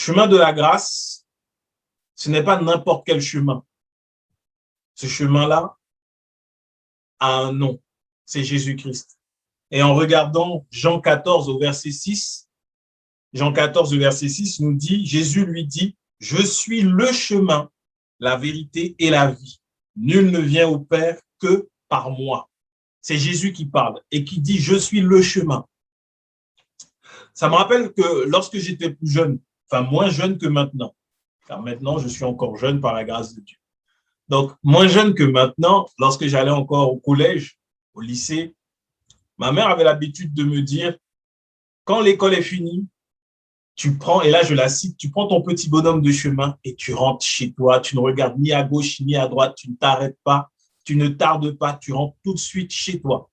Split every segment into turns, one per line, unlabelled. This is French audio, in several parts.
chemin de la grâce, ce n'est pas n'importe quel chemin. Ce chemin-là a un nom, c'est Jésus-Christ. Et en regardant Jean 14 au verset 6, Jean 14 au verset 6 nous dit, Jésus lui dit, « Je suis le chemin, la vérité et la vie. Nul ne vient au Père que par moi. » C'est Jésus qui parle et qui dit, « Je suis le chemin. » Ça me rappelle que lorsque j'étais plus jeune, enfin moins jeune que maintenant, car maintenant je suis encore jeune par la grâce de Dieu. Donc, moins jeune que maintenant, lorsque j'allais encore au collège, au lycée, ma mère avait l'habitude de me dire, quand l'école est finie, tu prends, et là je la cite, tu prends ton petit bonhomme de chemin et tu rentres chez toi, tu ne regardes ni à gauche ni à droite, tu ne t'arrêtes pas, tu ne tardes pas, tu rentres tout de suite chez toi.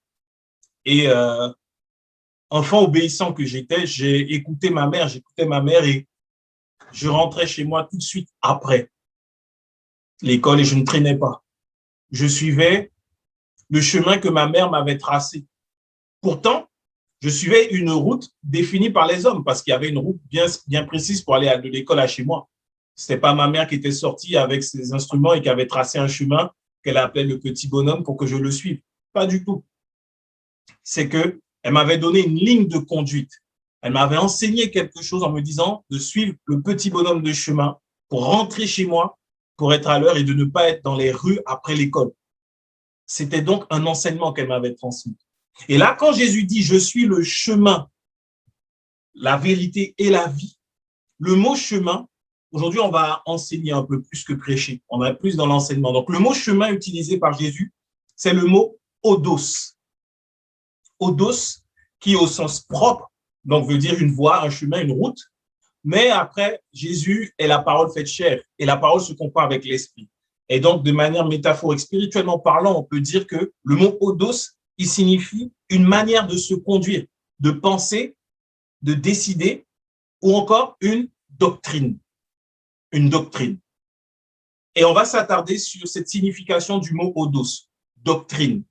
Et enfant obéissant que j'étais, j'écoutais ma mère et je rentrais chez moi tout de suite après l'école et je ne traînais pas. Je suivais le chemin que ma mère m'avait tracé. Pourtant, je suivais une route définie par les hommes parce qu'il y avait une route bien précise pour aller de l'école à chez moi. Ce n'était pas ma mère qui était sortie avec ses instruments et qui avait tracé un chemin qu'elle appelait le petit bonhomme pour que je le suive. Pas du tout. C'est qu'elle m'avait donné une ligne de conduite. Elle m'avait enseigné quelque chose en me disant de suivre le petit bonhomme de chemin pour rentrer chez moi, pour être à l'heure et de ne pas être dans les rues après l'école. C'était donc un enseignement qu'elle m'avait transmis. Et là, quand Jésus dit « Je suis le chemin, la vérité et la vie », le mot « chemin », aujourd'hui, on va enseigner un peu plus que prêcher. On va plus dans l'enseignement. Donc, le mot « chemin » utilisé par Jésus, c'est le mot « odos ». Odos, qui au sens propre, donc veut dire une voie, un chemin, une route. Mais après, Jésus est la parole faite chair et la parole se compare avec l'esprit. Et donc, de manière métaphorique, spirituellement parlant, on peut dire que le mot odos, il signifie une manière de se conduire, de penser, de décider, ou encore une doctrine. Une doctrine. Et on va s'attarder sur cette signification du mot odos, doctrine.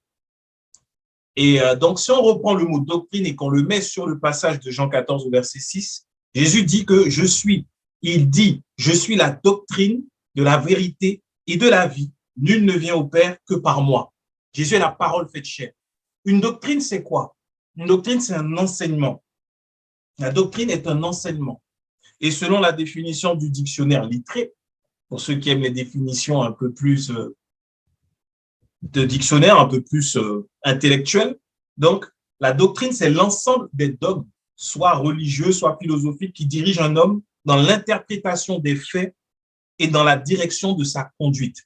Et donc, si on reprend le mot doctrine et qu'on le met sur le passage de Jean 14 au verset 6, Jésus dit que je suis, il dit, je suis la doctrine de la vérité et de la vie. Nul ne vient au Père que par moi. Jésus est la parole faite chair. Une doctrine, c'est quoi? Une doctrine, c'est un enseignement. La doctrine est un enseignement. Et selon la définition du dictionnaire Littré, pour ceux qui aiment les définitions un peu plus de dictionnaire, un peu plus intellectuelles, donc la doctrine, c'est l'ensemble des dogmes, soit religieux, soit philosophiques, qui dirigent un homme dans l'interprétation des faits et dans la direction de sa conduite.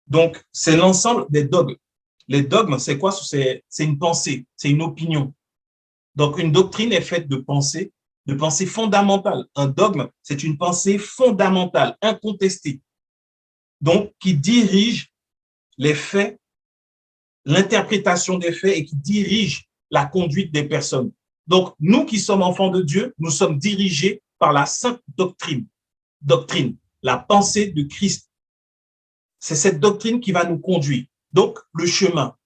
Donc, c'est l'ensemble des dogmes. Les dogmes, c'est quoi? C'est une pensée, c'est une opinion. Donc, une doctrine est faite de pensée fondamentale. Un dogme, c'est une pensée fondamentale, incontestée, donc qui dirige les faits, l'interprétation des faits et qui dirige la conduite des personnes. Donc, nous qui sommes enfants de Dieu, nous sommes dirigés par la sainte doctrine, la pensée de Christ. C'est cette doctrine qui va nous conduire. Donc, le chemin.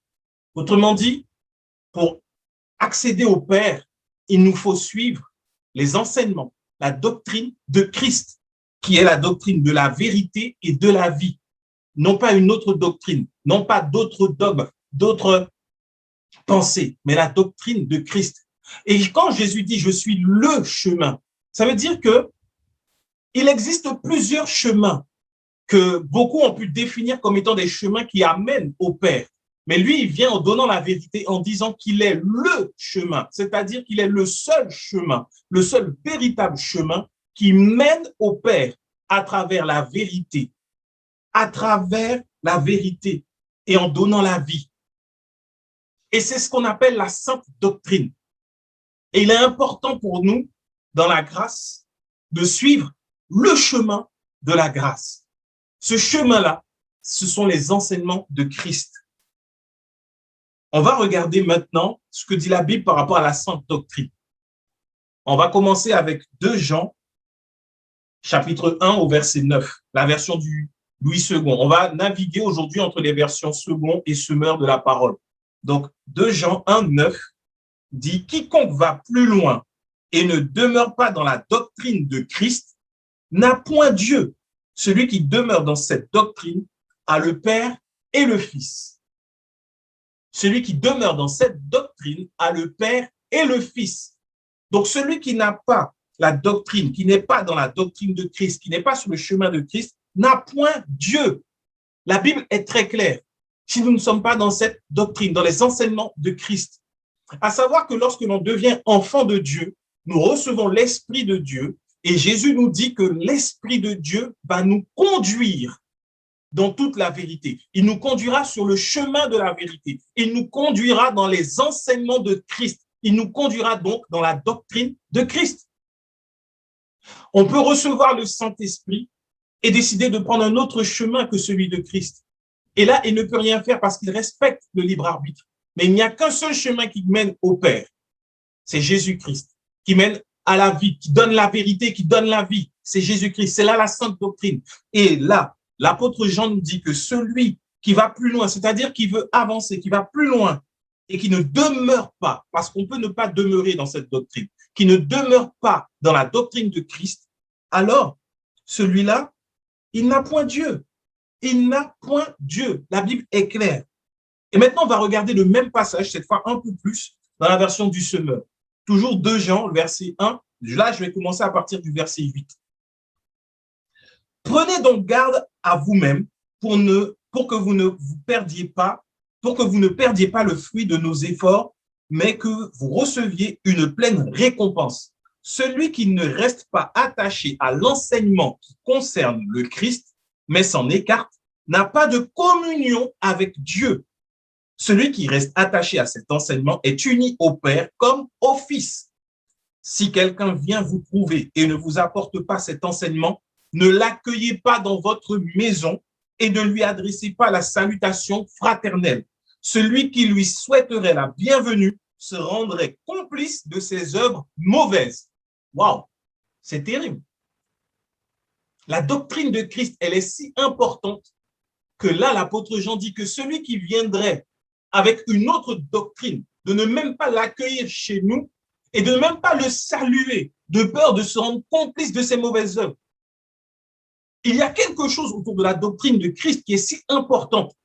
Autrement dit, pour accéder au Père, il nous faut suivre les enseignements, la doctrine de Christ, qui est la doctrine de la vérité et de la vie. Non pas une autre doctrine, non pas d'autres dogmes, d'autres pensées, mais la doctrine de Christ. Et quand Jésus dit « je suis le chemin », ça veut dire que il existe plusieurs chemins que beaucoup ont pu définir comme étant des chemins qui amènent au Père. Mais lui, il vient en donnant la vérité, en disant qu'il est le chemin, c'est-à-dire qu'il est le seul chemin, le seul véritable chemin qui mène au Père à travers la vérité, et en donnant la vie. Et c'est ce qu'on appelle la sainte doctrine. Et il est important pour nous, dans la grâce, de suivre le chemin de la grâce. Ce chemin-là, ce sont les enseignements de Christ. On va regarder maintenant ce que dit la Bible par rapport à la sainte doctrine. On va commencer avec 2 Jean, chapitre 1 au verset 9, la version du Louis II. On va naviguer aujourd'hui entre les versions second et semeur de la parole. Donc, 2 Jean 1, 9 dit « Quiconque va plus loin et ne demeure pas dans la doctrine de Christ n'a point Dieu. Celui qui demeure dans cette doctrine a le Père et le Fils. Celui qui demeure dans cette doctrine a le Père et le Fils. Donc, celui qui n'a pas la doctrine, qui n'est pas dans la doctrine de Christ, qui n'est pas sur le chemin de Christ, n'a point Dieu. La Bible est très claire. Si nous ne sommes pas dans cette doctrine, dans les enseignements de Christ, à savoir que lorsque l'on devient enfant de Dieu, nous recevons l'Esprit de Dieu et Jésus nous dit que l'Esprit de Dieu va nous conduire dans toute la vérité. Il nous conduira sur le chemin de la vérité. Il nous conduira dans les enseignements de Christ. Il nous conduira donc dans la doctrine de Christ. On peut recevoir le Saint-Esprit et décider de prendre un autre chemin que celui de Christ. Et là, il ne peut rien faire parce qu'il respecte le libre arbitre. Mais il n'y a qu'un seul chemin qui mène au Père. C'est Jésus-Christ, qui mène à la vie, qui donne la vérité, qui donne la vie. C'est Jésus-Christ. C'est là la sainte doctrine. Et là, l'apôtre Jean nous dit que celui qui va plus loin, c'est-à-dire qui veut avancer, qui va plus loin et qui ne demeure pas, parce qu'on peut ne pas demeurer dans cette doctrine, qui ne demeure pas dans la doctrine de Christ, alors celui-là, il n'a point Dieu. Il n'a point Dieu. La Bible est claire. Et maintenant, on va regarder le même passage, cette fois un peu plus, dans la version du semeur. Toujours 2 Jean, le verset 1. Là, je vais commencer à partir du verset 8. Prenez donc garde à vous-même pour que vous ne perdiez pas le fruit de nos efforts, mais que vous receviez une pleine récompense. Celui qui ne reste pas attaché à l'enseignement qui concerne le Christ, mais s'en écarte, n'a pas de communion avec Dieu. Celui qui reste attaché à cet enseignement est uni au Père comme au Fils. Si quelqu'un vient vous prouver et ne vous apporte pas cet enseignement, ne l'accueillez pas dans votre maison et ne lui adressez pas la salutation fraternelle. Celui qui lui souhaiterait la bienvenue se rendrait complice de ses œuvres mauvaises. Waouh, c'est terrible. La doctrine de Christ, elle est si importante que là, l'apôtre Jean dit que celui qui viendrait avec une autre doctrine, de ne même pas l'accueillir chez nous et de ne même pas le saluer, de peur de se rendre complice de ses mauvaises œuvres. Il y a quelque chose autour de la doctrine de Christ qui est si importante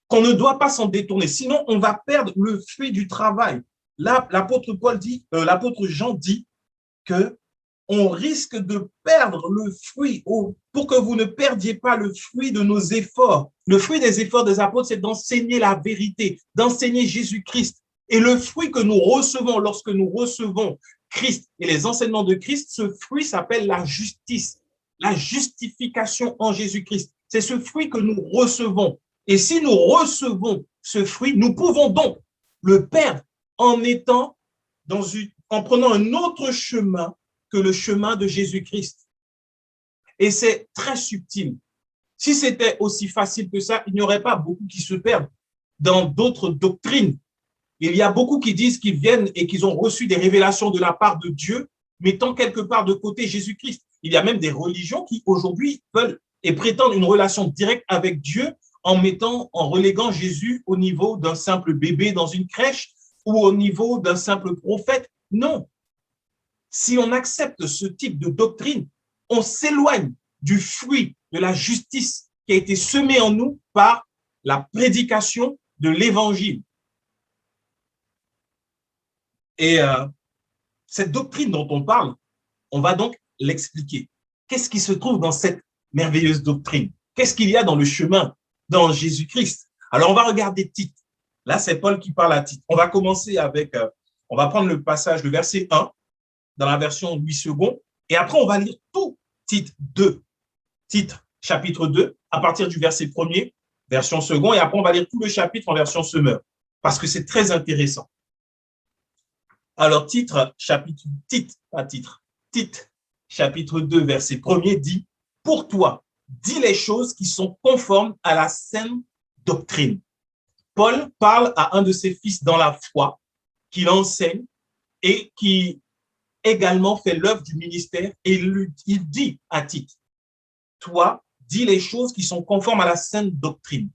qu'on ne doit pas s'en détourner. Sinon, on va perdre le fruit du travail. Là, l'apôtre Jean dit que on risque de perdre le fruit pour que vous ne perdiez pas le fruit de nos efforts. Le fruit des efforts des apôtres, c'est d'enseigner la vérité, d'enseigner Jésus-Christ. Et le fruit que nous recevons lorsque nous recevons Christ et les enseignements de Christ, ce fruit s'appelle la justice, la justification en Jésus-Christ. C'est ce fruit que nous recevons. Et si nous recevons ce fruit, nous pouvons donc le perdre en prenant un autre chemin que le chemin de Jésus-Christ. Et c'est très subtil. Si c'était aussi facile que ça, il n'y aurait pas beaucoup qui se perdent dans d'autres doctrines. Il y a beaucoup qui disent qu'ils viennent et qu'ils ont reçu des révélations de la part de Dieu, mettant quelque part de côté Jésus-Christ. Il y a même des religions qui aujourd'hui veulent et prétendent une relation directe avec Dieu en reléguant Jésus au niveau d'un simple bébé dans une crèche ou au niveau d'un simple prophète. Non. Si on accepte ce type de doctrine, on s'éloigne du fruit de la justice qui a été semé en nous par la prédication de l'évangile. Et cette doctrine dont on parle, on va donc l'expliquer. Qu'est-ce qui se trouve dans cette merveilleuse doctrine? Qu'est-ce qu'il y a dans le chemin, dans Jésus-Christ? Alors, on va regarder Tite. Là, c'est Paul qui parle à Tite. On va commencer avec, on va prendre le passage, le verset 1, dans la version 8 secondes, et après, on va lire tout Tite 2, Tite chapitre 2, à partir du verset 1er, version seconde, et après, on va lire tout le chapitre en version semeur, parce que c'est très intéressant. Alors, Tite, chapitre 2, verset 1er dit, « Pour toi, dis les choses qui sont conformes à la saine doctrine. » Paul parle à un de ses fils dans la foi, qu'il enseigne et qui également fait l'œuvre du ministère, et il dit à Tite, « Toi, dis les choses qui sont conformes à la saine doctrine. »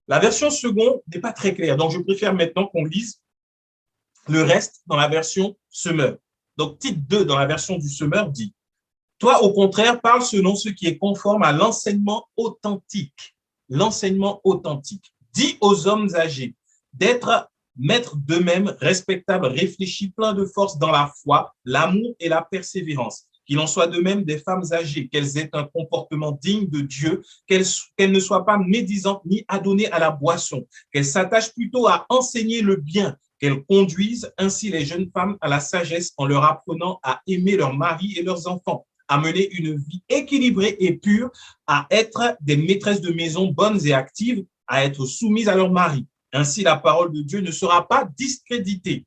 La version seconde n'est pas très claire, donc je préfère maintenant qu'on lise le reste dans la version semeur. Donc, Tite 2, dans la version du semeur, dit, Toi, au contraire, parle selon ce qui est conforme à l'enseignement authentique. L'enseignement authentique. Dis aux hommes âgés d'être maîtres d'eux-mêmes, respectables, réfléchis, pleins de force dans la foi, l'amour et la persévérance. Qu'il en soit de même des femmes âgées, qu'elles aient un comportement digne de Dieu, qu'elles ne soient pas médisantes ni adonnées à la boisson, qu'elles s'attachent plutôt à enseigner le bien, qu'elles conduisent ainsi les jeunes femmes à la sagesse en leur apprenant à aimer leurs maris et leurs enfants, à mener une vie équilibrée et pure, à être des maîtresses de maison bonnes et actives, à être soumises à leur mari. Ainsi, la parole de Dieu ne sera pas discréditée.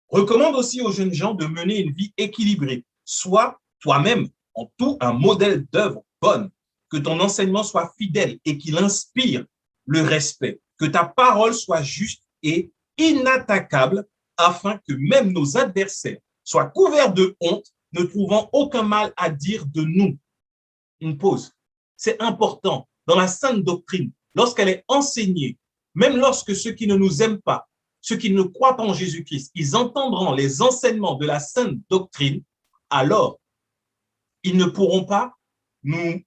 Recommande aussi aux jeunes gens de mener une vie équilibrée. Sois toi-même en tout un modèle d'œuvre bonne, que ton enseignement soit fidèle et qu'il inspire le respect, que ta parole soit juste et inattaquable, afin que même nos adversaires soient couverts de honte, ne trouvant aucun mal à dire de nous. Une pause. C'est important dans la sainte doctrine, lorsqu'elle est enseignée, même lorsque ceux qui ne nous aiment pas, ceux qui ne croient pas en Jésus-Christ, ils entendront les enseignements de la sainte doctrine, alors ils ne pourront pas nous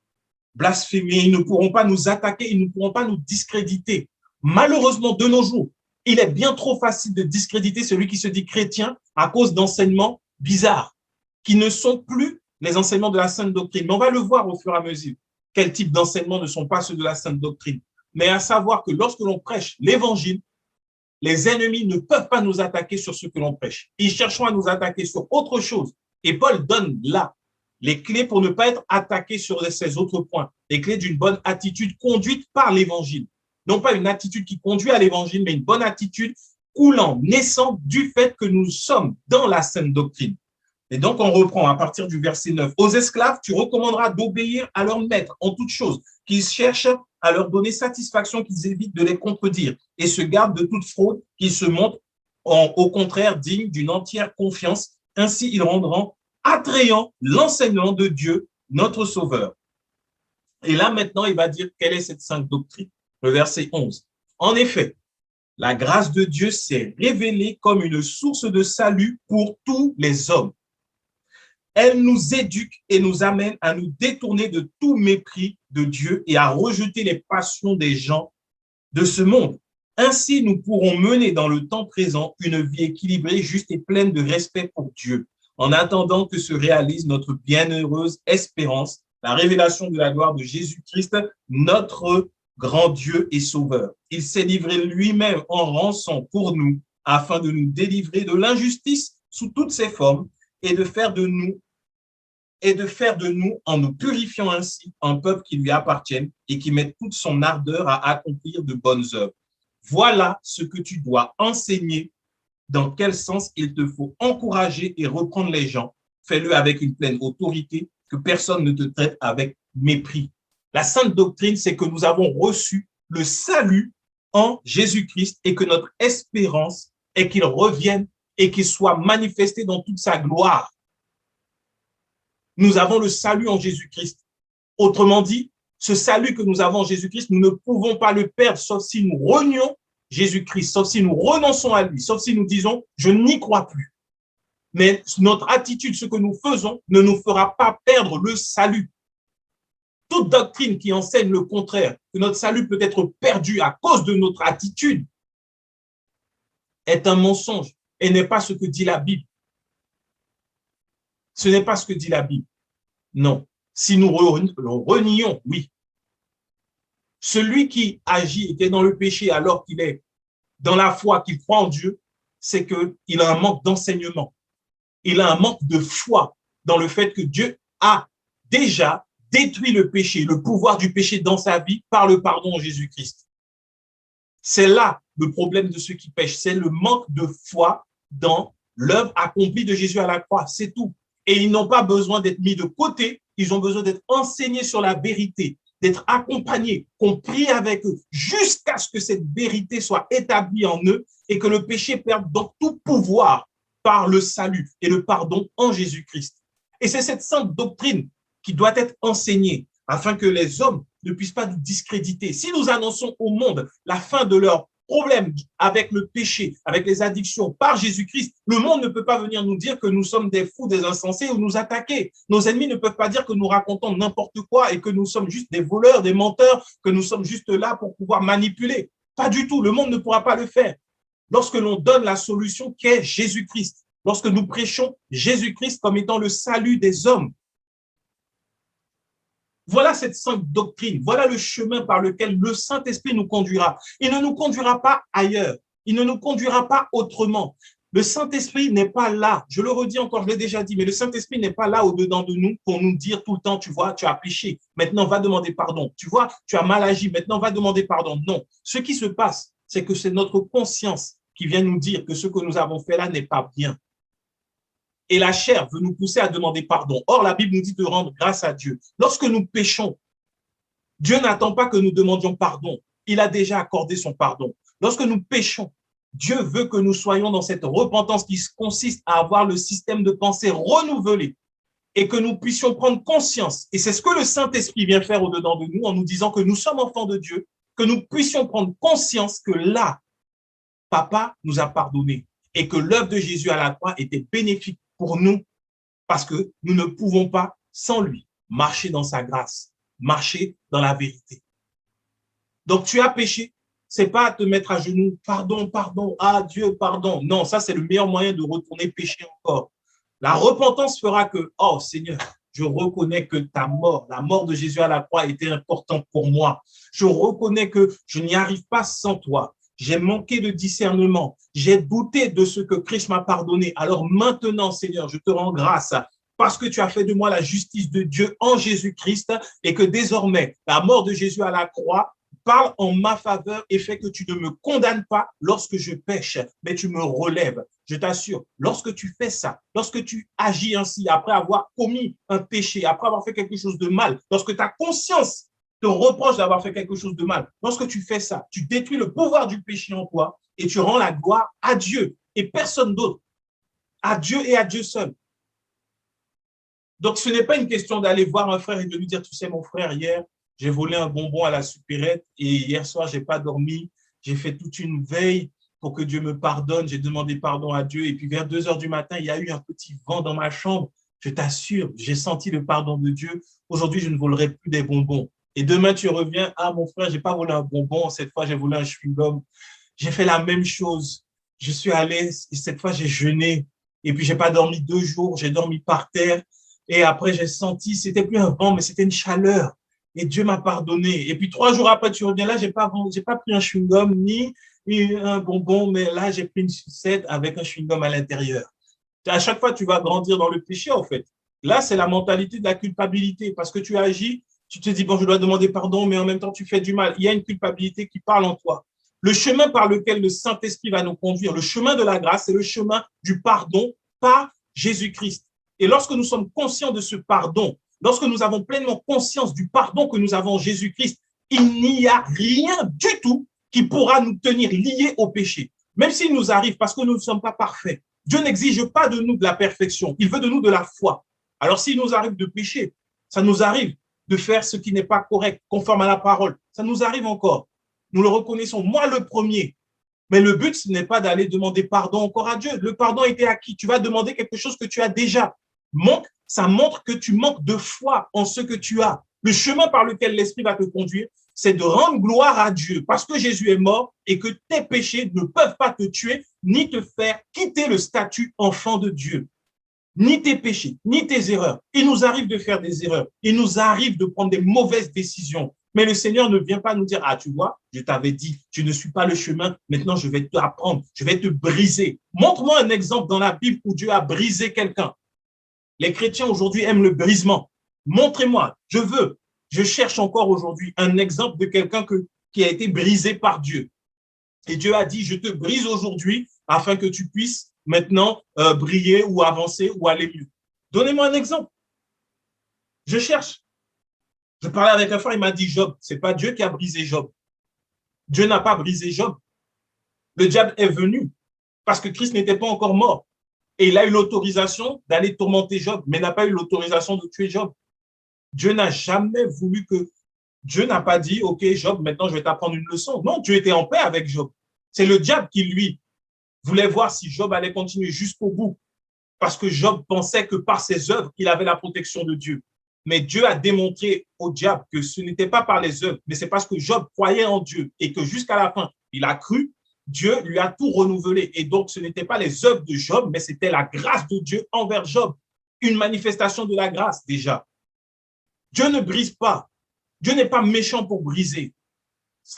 blasphémer, ils ne pourront pas nous attaquer, ils ne pourront pas nous discréditer. Malheureusement, de nos jours, il est bien trop facile de discréditer celui qui se dit chrétien à cause d'enseignements bizarres, qui ne sont plus les enseignements de la sainte doctrine. Mais on va le voir au fur et à mesure. Quels types d'enseignements ne sont pas ceux de la sainte doctrine. Mais à savoir que lorsque l'on prêche l'évangile, les ennemis ne peuvent pas nous attaquer sur ce que l'on prêche. Ils chercheront à nous attaquer sur autre chose. Et Paul donne là les clés pour ne pas être attaqué sur ces autres points. Les clés d'une bonne attitude conduite par l'évangile. Non pas une attitude qui conduit à l'évangile, mais une bonne attitude coulant, naissant du fait que nous sommes dans la sainte doctrine. Et donc, on reprend à partir du verset 9. Aux esclaves, tu recommanderas d'obéir à leur maître en toutes choses, qu'ils cherchent à leur donner satisfaction, qu'ils évitent de les contredire et se gardent de toute fraude, qu'ils se montrent au contraire dignes d'une entière confiance. Ainsi, ils rendront attrayant l'enseignement de Dieu, notre Sauveur. Et là, maintenant, il va dire quelle est cette sainte doctrine. Le verset 11. En effet, la grâce de Dieu s'est révélée comme une source de salut pour tous les hommes. Elle nous éduque et nous amène à nous détourner de tout mépris de Dieu et à rejeter les passions des gens de ce monde. Ainsi, nous pourrons mener dans le temps présent une vie équilibrée, juste et pleine de respect pour Dieu, en attendant que se réalise notre bienheureuse espérance, la révélation de la gloire de Jésus-Christ, notre grand Dieu et Sauveur. Il s'est livré lui-même en rançon pour nous, afin de nous délivrer de l'injustice sous toutes ses formes et de faire de nous, en nous purifiant ainsi, un peuple qui lui appartienne et qui mette toute son ardeur à accomplir de bonnes œuvres. Voilà ce que tu dois enseigner, dans quel sens il te faut encourager et reprendre les gens. Fais-le avec une pleine autorité, que personne ne te traite avec mépris. La sainte doctrine, c'est que nous avons reçu le salut en Jésus-Christ et que notre espérance est qu'il revienne et qu'il soit manifesté dans toute sa gloire. Nous avons le salut en Jésus-Christ. Autrement dit, ce salut que nous avons en Jésus-Christ, nous ne pouvons pas le perdre, sauf si nous renions Jésus-Christ, sauf si nous renonçons à lui, sauf si nous disons « je n'y crois plus ». Mais notre attitude, ce que nous faisons, ne nous fera pas perdre le salut. Toute doctrine qui enseigne le contraire, que notre salut peut être perdu à cause de notre attitude, est un mensonge et n'est pas ce que dit la Bible. Ce n'est pas ce que dit la Bible. Non. Si nous renions, oui. Celui qui agit et qui est dans le péché alors qu'il est dans la foi, qu'il croit en Dieu, c'est qu'il a un manque d'enseignement. Il a un manque de foi dans le fait que Dieu a déjà détruit le péché, le pouvoir du péché dans sa vie par le pardon en Jésus-Christ. C'est là le problème de ceux qui pêchent, c'est le manque de foi dans l'œuvre accomplie de Jésus à la croix, c'est tout. Et ils n'ont pas besoin d'être mis de côté, ils ont besoin d'être enseignés sur la vérité, d'être accompagnés, qu'on prie avec eux, jusqu'à ce que cette vérité soit établie en eux et que le péché perde donc tout pouvoir par le salut et le pardon en Jésus-Christ. Et c'est cette sainte doctrine qui doit être enseignée afin que les hommes ne puissent pas nous discréditer. Si nous annonçons au monde la fin de leur problèmes avec le péché, avec les addictions par Jésus-Christ, le monde ne peut pas venir nous dire que nous sommes des fous, des insensés ou nous attaquer. Nos ennemis ne peuvent pas dire que nous racontons n'importe quoi et que nous sommes juste des voleurs, des menteurs, que nous sommes juste là pour pouvoir manipuler. Pas du tout, le monde ne pourra pas le faire. Lorsque l'on donne la solution qui est Jésus-Christ, lorsque nous prêchons Jésus-Christ comme étant le salut des hommes, voilà cette sainte doctrine, voilà le chemin par lequel le Saint-Esprit nous conduira. Il ne nous conduira pas ailleurs, il ne nous conduira pas autrement. Le Saint-Esprit n'est pas là, je le redis encore, je l'ai déjà dit, mais le Saint-Esprit n'est pas là au-dedans de nous pour nous dire tout le temps, tu vois, tu as péché, maintenant va demander pardon. Tu vois, tu as mal agi, maintenant va demander pardon. Non, ce qui se passe, c'est que c'est notre conscience qui vient nous dire que ce que nous avons fait là n'est pas bien. Et la chair veut nous pousser à demander pardon. Or, la Bible nous dit de rendre grâce à Dieu. Lorsque nous péchons, Dieu n'attend pas que nous demandions pardon. Il a déjà accordé son pardon. Lorsque nous péchons, Dieu veut que nous soyons dans cette repentance qui consiste à avoir le système de pensée renouvelé et que nous puissions prendre conscience. Et c'est ce que le Saint-Esprit vient faire au-dedans de nous en nous disant que nous sommes enfants de Dieu, que nous puissions prendre conscience que là, Papa nous a pardonné et que l'œuvre de Jésus à la croix était bénéfique pour nous parce que nous ne pouvons pas, sans lui, marcher dans sa grâce, marcher dans la vérité. Donc, tu as péché, c'est pas te mettre à genoux, pardon, pardon, ah Dieu, pardon. Non, ça, c'est le meilleur moyen de retourner pécher encore. La repentance fera que, oh Seigneur, je reconnais que ta mort, la mort de Jésus à la croix était importante pour moi. Je reconnais que je n'y arrive pas sans toi. J'ai manqué de discernement. J'ai douté de ce que Christ m'a pardonné. Alors maintenant, Seigneur, je te rends grâce parce que tu as fait de moi la justice de Dieu en Jésus-Christ et que désormais, la mort de Jésus à la croix parle en ma faveur et fait que tu ne me condamnes pas lorsque je pêche, mais tu me relèves. Je t'assure, lorsque tu fais ça, lorsque tu agis ainsi, après avoir commis un péché, après avoir fait quelque chose de mal, lorsque ta conscience te reproche d'avoir fait quelque chose de mal, lorsque tu fais ça, tu détruis le pouvoir du péché en toi et tu rends la gloire à Dieu et personne d'autre, à Dieu et à Dieu seul. Donc, ce n'est pas une question d'aller voir un frère et de lui dire, tu sais, mon frère, hier, j'ai volé un bonbon à la supérette et hier soir, je n'ai pas dormi. J'ai fait toute une veille pour que Dieu me pardonne. J'ai demandé pardon à Dieu. Et puis, vers 2 heures du matin, il y a eu un petit vent dans ma chambre. Je t'assure, j'ai senti le pardon de Dieu. Aujourd'hui, je ne volerai plus des bonbons. Et demain, tu reviens, ah, mon frère, je n'ai pas volé un bonbon. Cette fois, j'ai volé un chewing-gum. J'ai fait la même chose. Je suis allé, et cette fois, j'ai jeûné. Et puis, je n'ai pas dormi 2 jours. J'ai dormi par terre. Et après, j'ai senti, c'était plus un vent, mais c'était une chaleur. Et Dieu m'a pardonné. Et puis 3 jours après, tu reviens là, j'ai pas pris un chewing-gum ni un bonbon, mais là, j'ai pris une sucette avec un chewing-gum à l'intérieur. À chaque fois, tu vas grandir dans le péché, en fait. Là, c'est la mentalité de la culpabilité. Parce que tu agis, tu te dis, bon, je dois demander pardon, mais en même temps, tu fais du mal. Il y a une culpabilité qui parle en toi. Le chemin par lequel le Saint-Esprit va nous conduire, le chemin de la grâce, c'est le chemin du pardon par Jésus-Christ. Et lorsque nous sommes conscients de ce pardon, lorsque nous avons pleinement conscience du pardon que nous avons en Jésus-Christ, il n'y a rien du tout qui pourra nous tenir liés au péché. Même s'il nous arrive, parce que nous ne sommes pas parfaits, Dieu n'exige pas de nous de la perfection, il veut de nous de la foi. Alors s'il nous arrive de pécher, ça nous arrive de faire ce qui n'est pas correct, conforme à la parole, ça nous arrive encore. Nous le reconnaissons, moi le premier. Mais le but, ce n'est pas d'aller demander pardon encore à Dieu. Le pardon a été acquis. Tu vas demander quelque chose que tu as déjà. Ça montre que tu manques de foi en ce que tu as. Le chemin par lequel l'Esprit va te conduire, c'est de rendre gloire à Dieu parce que Jésus est mort et que tes péchés ne peuvent pas te tuer ni te faire quitter le statut enfant de Dieu. Ni tes péchés, ni tes erreurs. Il nous arrive de faire des erreurs. Il nous arrive de prendre des mauvaises décisions. Mais le Seigneur ne vient pas nous dire, ah, tu vois, je t'avais dit, tu ne suis pas le chemin, maintenant je vais t'apprendre, je vais te briser. Montre-moi un exemple dans la Bible où Dieu a brisé quelqu'un. Les chrétiens aujourd'hui aiment le brisement. Montrez-moi, je cherche encore aujourd'hui un exemple de quelqu'un qui a été brisé par Dieu. Et Dieu a dit, je te brise aujourd'hui afin que tu puisses maintenant briller ou avancer ou aller mieux. Donnez-moi un exemple. Je cherche. Je parlais avec un frère, il m'a dit Job. Ce n'est pas Dieu qui a brisé Job. Dieu n'a pas brisé Job. Le diable est venu parce que Christ n'était pas encore mort. Et il a eu l'autorisation d'aller tourmenter Job, mais n'a pas eu l'autorisation de tuer Job. Dieu n'a jamais voulu que... Dieu n'a pas dit, OK, Job, maintenant je vais t'apprendre une leçon. Non, Dieu était en paix avec Job. C'est le diable qui, lui, voulait voir si Job allait continuer jusqu'au bout, parce que Job pensait que par ses œuvres, il avait la protection de Dieu. Mais Dieu a démontré au diable que ce n'était pas par les œuvres, mais c'est parce que Job croyait en Dieu et que jusqu'à la fin, il a cru. Dieu lui a tout renouvelé. Et donc, ce n'était pas les œuvres de Job, mais c'était la grâce de Dieu envers Job. Une manifestation de la grâce, déjà. Dieu ne brise pas. Dieu n'est pas méchant pour briser.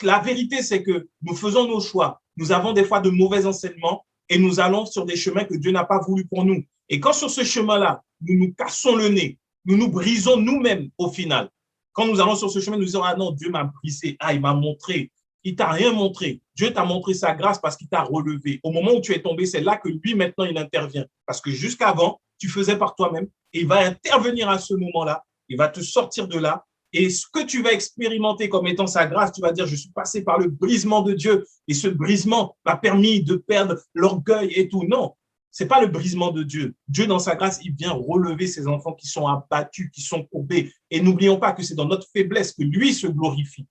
La vérité, c'est que nous faisons nos choix. Nous avons des fois de mauvais enseignements et nous allons sur des chemins que Dieu n'a pas voulu pour nous. Et quand sur ce chemin-là, nous nous cassons le nez, nous nous brisons nous-mêmes au final. Quand nous allons sur ce chemin, nous disons, ah non, Dieu m'a brisé, ah, il m'a montré. Il t'a rien montré. Dieu t'a montré sa grâce parce qu'il t'a relevé. Au moment où tu es tombé, c'est là que lui, maintenant, il intervient. Parce que jusqu'avant, tu faisais par toi-même et il va intervenir à ce moment-là. Il va te sortir de là. Et ce que tu vas expérimenter comme étant sa grâce, tu vas dire, je suis passé par le brisement de Dieu. Et ce brisement m'a permis de perdre l'orgueil et tout. Non, ce n'est pas le brisement de Dieu. Dieu, dans sa grâce, il vient relever ses enfants qui sont abattus, qui sont courbés. Et n'oublions pas que c'est dans notre faiblesse que lui se glorifie.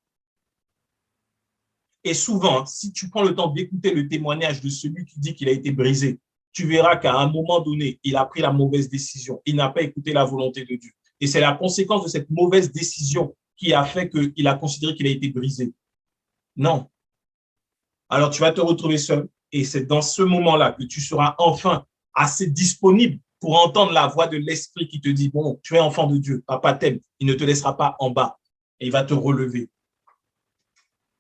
Et souvent, si tu prends le temps d'écouter le témoignage de celui qui dit qu'il a été brisé, tu verras qu'à un moment donné, il a pris la mauvaise décision. Il n'a pas écouté la volonté de Dieu. Et c'est la conséquence de cette mauvaise décision qui a fait qu'il a considéré qu'il a été brisé. Non. Alors, tu vas te retrouver seul. Et c'est dans ce moment-là que tu seras enfin assez disponible pour entendre la voix de l'Esprit qui te dit, bon, tu es enfant de Dieu, papa t'aime, il ne te laissera pas en bas et il va te relever.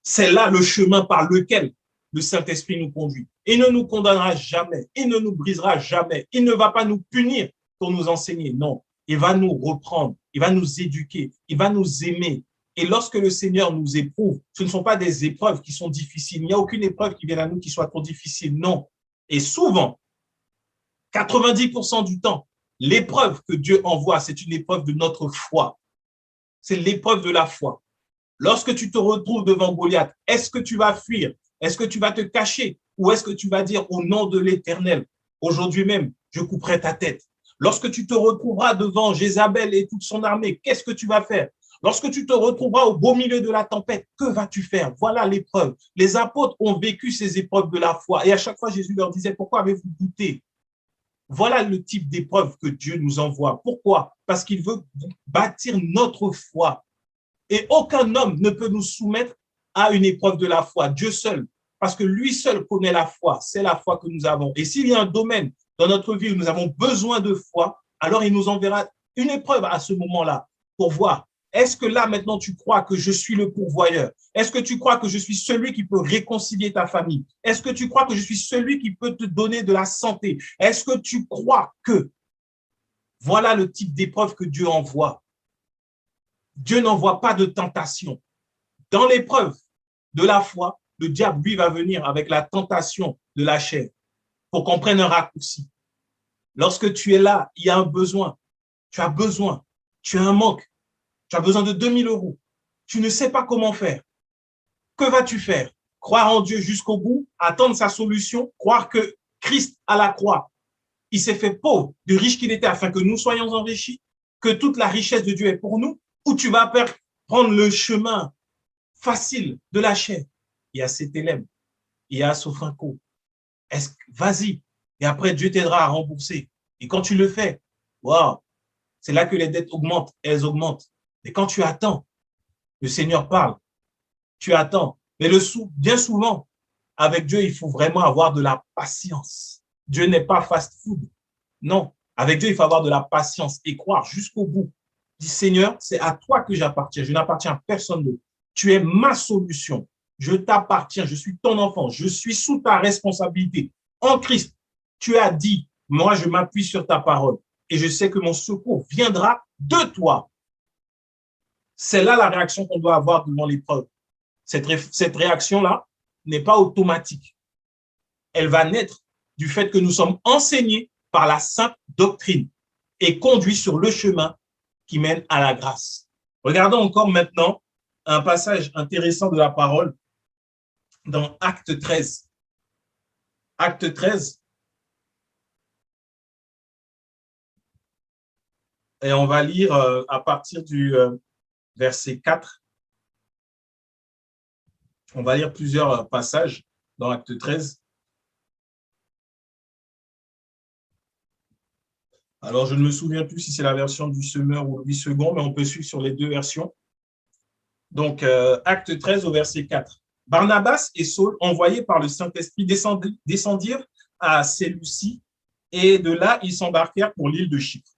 C'est là le chemin par lequel le Saint-Esprit nous conduit. Il ne nous condamnera jamais, il ne nous brisera jamais, il ne va pas nous punir pour nous enseigner, non. Il va nous reprendre, il va nous éduquer, il va nous aimer. Et lorsque le Seigneur nous éprouve, ce ne sont pas des épreuves qui sont difficiles. Il n'y a aucune épreuve qui vienne à nous qui soit trop difficile, non. Et souvent, 90% du temps, l'épreuve que Dieu envoie, c'est une épreuve de notre foi. C'est l'épreuve de la foi. Lorsque tu te retrouves devant Goliath, est-ce que tu vas fuir? Est-ce que tu vas te cacher? Ou est-ce que tu vas dire au nom de l'Éternel, aujourd'hui même, je couperai ta tête? Lorsque tu te retrouveras devant Jézabel et toute son armée, qu'est-ce que tu vas faire? Lorsque tu te retrouveras au beau milieu de la tempête, que vas-tu faire? Voilà l'épreuve. Les apôtres ont vécu ces épreuves de la foi. Et à chaque fois, Jésus leur disait, pourquoi avez-vous douté? Voilà le type d'épreuve que Dieu nous envoie. Pourquoi? Parce qu'il veut bâtir notre foi. Et aucun homme ne peut nous soumettre à une épreuve de la foi, Dieu seul, parce que lui seul connaît la foi, c'est la foi que nous avons. Et s'il y a un domaine dans notre vie où nous avons besoin de foi, alors il nous enverra une épreuve à ce moment-là pour voir, est-ce que là maintenant tu crois que je suis le pourvoyeur? Est-ce que tu crois que je suis celui qui peut réconcilier ta famille? Est-ce que tu crois que je suis celui qui peut te donner de la santé? Est-ce que tu crois que... Voilà le type d'épreuve que Dieu envoie. Dieu n'envoie pas de tentation. Dans l'épreuve de la foi, le diable, lui, va venir avec la tentation de la chair pour qu'on prenne un raccourci. Lorsque tu es là, il y a un besoin. Tu as besoin. Tu as un manque. Tu as besoin de 2000 euros. Tu ne sais pas comment faire. Que vas-tu faire? Croire en Dieu jusqu'au bout, attendre sa solution, croire que Christ à la croix, il s'est fait pauvre, de riche qu'il était, afin que nous soyons enrichis, que toute la richesse de Dieu est pour nous, ou tu vas prendre le chemin facile de la chair. Il y a CTLM, il y a Sofrinco. Vas-y. Et après, Dieu t'aidera à rembourser. Et quand tu le fais, wow, c'est là que les dettes augmentent, elles augmentent. Et quand tu attends, le Seigneur parle. Tu attends. Mais bien souvent, avec Dieu, il faut vraiment avoir de la patience. Dieu n'est pas fast-food. Non. Avec Dieu, il faut avoir de la patience et croire jusqu'au bout. Dis, Seigneur, c'est à toi que j'appartiens. Je n'appartiens à personne d'autre. Tu es ma solution. Je t'appartiens. Je suis ton enfant. Je suis sous ta responsabilité. En Christ, tu as dit, moi, je m'appuie sur ta parole et je sais que mon secours viendra de toi. C'est là la réaction qu'on doit avoir devant l'épreuve. Cette réaction-là n'est pas automatique. Elle va naître du fait que nous sommes enseignés par la sainte doctrine et conduits sur le chemin qui mène à la grâce. Regardons encore maintenant un passage intéressant de la parole dans Acte 13. Acte 13. Et on va lire à partir du verset 4. On va lire plusieurs passages. dans Acte 13. Alors, je ne me souviens plus si c'est la version du semeur ou 8 secondes, mais on peut suivre sur les deux versions. Donc, Acte 13 au verset 4. Barnabas et Saul, envoyés par le Saint-Esprit, descendirent à Séleucie et de là, ils s'embarquèrent pour l'île de Chypre.